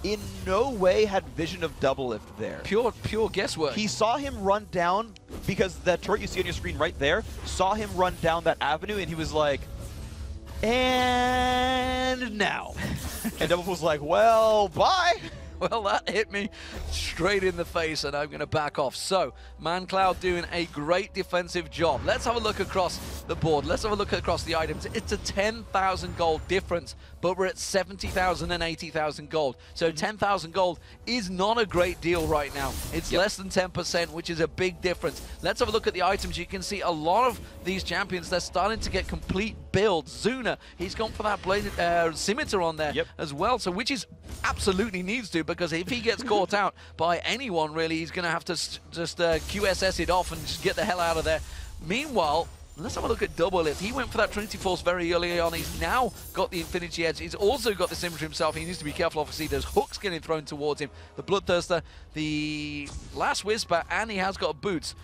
in no way had vision of double lift there. Pure guesswork. He saw him run down, because that turret you see on your screen right there, saw him run down that avenue, and he was like, and now. And double was like, well, bye. Well, that hit me straight in the face, and I'm going to back off. So, ManCloud doing a great defensive job. Let's have a look across the board. Let's have a look across the items. It's a 10,000 gold difference, but we're at 70,000 and 80,000 gold. So 10,000 gold is not a great deal right now. It's less than 10%, which is a big difference. Let's have a look at the items. You can see a lot of these champions, they're starting to get complete builds. Zuna, he's gone for that blade, scimitar on there as well, so which is absolutely needs to, because if he gets caught out by anyone, really, he's going to have to just QSS it off and just get the hell out of there. Meanwhile, let's have a look at double lift. He went for that Trinity Force very early on. He's now got the Infinity Edge. He's also got the scimitar himself. He needs to be careful, obviously. There's hooks getting thrown towards him. The Bloodthirster, the Last Whisper, and he has got boots.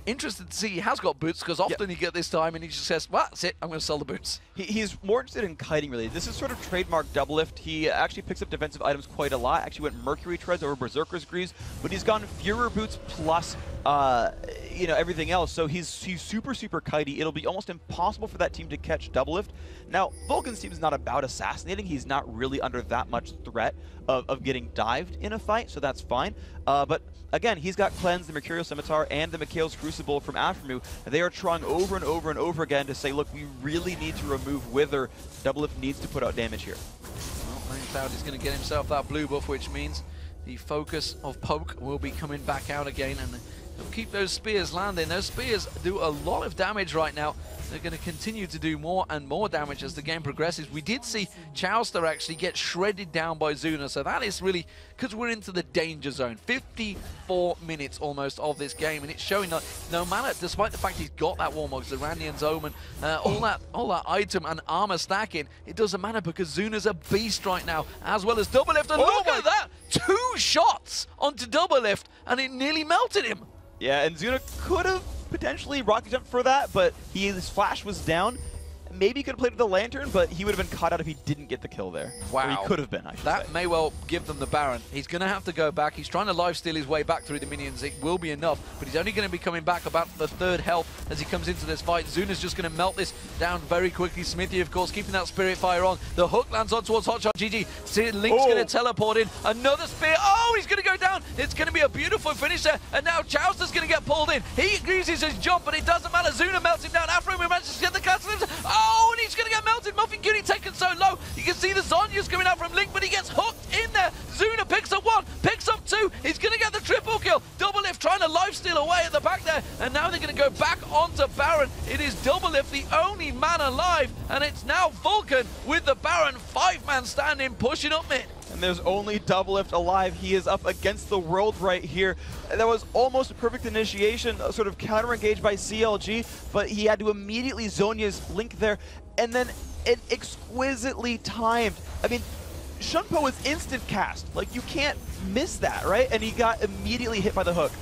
Interested to see he has got boots, because often you get this time and he just says, well, that's it, I'm going to sell the boots. He's more interested in kiting, really. This is sort of trademark double lift. He actually picks up defensive items quite a lot. Actually went Mercury Treads over Berserker's Greaves, but he's gone Führer boots plus everything else. So he's super kitey. It'll be almost impossible for that team to catch double lift. Now, Vulcan's team is not about assassinating. He's not really under that much threat of getting dived in a fight, so that's fine. But again, he's got Cleanse, the Mercurial Scimitar, and the Mikhail's Crucible from Aphromoo. They are trying over and over and over again to say, look, we really need to remove Wither. Double lift needs to put out damage here. Well, ManCloud is going to get himself that blue buff, which means the focus of Poke will be coming back out again, and they'll keep those spears landing. Those spears do a lot of damage right now. They're going to continue to do more and more damage as the game progresses. We did see Chowster actually get shredded down by Zuna, so that is really, because we're into the danger zone. 54 minutes almost of this game, and it's showing that no matter, despite the fact he's got that Warmog, the Randian's Omen, all that item and armor stacking, it doesn't matter because Zuna's a beast right now, as well as double lift. And look at that! 2 shots onto double lift, and it nearly melted him. Yeah, and Zuna could have potentially rocket jumped for that, but his flash was down. Maybe he could have played with the Lantern, but he would have been caught out if he didn't get the kill there. Wow. Or he could have been, I should say. That may well give them the Baron. He's going to have to go back. He's trying to lifesteal his way back through the minions. It will be enough, but he's only going to be coming back about the 3rd health as he comes into this fight. Zuna's just going to melt this down very quickly. Smithy, of course, keeping that Spirit Fire on. The hook lands on towards Hotshot. GG. See, Link's going to teleport in. Another spear. Oh, he's going to go down. It's going to be a beautiful finish there. And now Chowster's going to get pulled in. He uses his jump, but it doesn't matter. Zuna melts him down. Aphromoo manages to get the castle. Oh, and he's going to get melted. Muffin Cutie taken so low. You can see the Zhonya's coming out from Link, but he gets hooked in there. Zuna picks up 1, picks up 2. He's going to get the triple kill. Double lift trying to lifesteal away at the back there. And now they're going to go back onto Baron. It is double lift, the only man alive. And it's now Vulcan with the Baron. 5-man standing, pushing up mid. And there's only double lift alive. He is up against the world right here. That was almost a perfect initiation, sort of counter-engaged by CLG, but he had to immediately Zhonya's Link there, and then it exquisitely timed. I mean, Shunpo is instant cast. Like, you can't miss that, right? And he got immediately hit by the hook.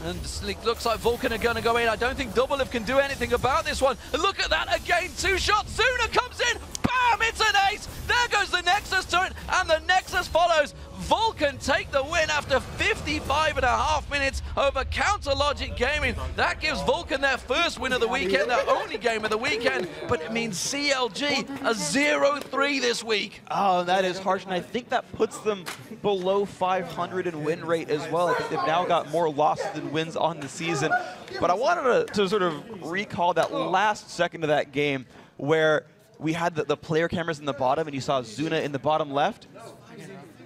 And it looks like Vulcan are going to go in. I don't think double lift can do anything about this one. Look at that again. 2 shots. Zuna comes in. Bam! It's an ace. There goes the Nexus turret. And the Nexus follows. Vulcan take the win after 55.5 minutes over Counter Logic Gaming. That gives Vulcan their first win of the weekend, their only game of the weekend, but it means CLG a 0-3 this week. Oh, that is harsh, and I think that puts them below 500 in win rate as well. I think they've now got more losses than wins on the season. But I wanted to sort of recall that last second of that game where we had the player cameras in the bottom and you saw Zuna in the bottom left.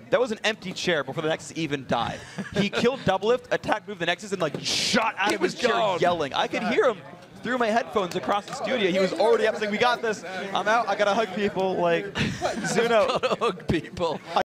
That was an empty chair before the Nexus even died. He killed double lift, attack moved the Nexus, and like shot out of his chair yelling. I could hear him through my headphones across the studio. He was already up saying, "We got this. I'm out. I gotta hug people." Like, Zuna. Gotta hug people.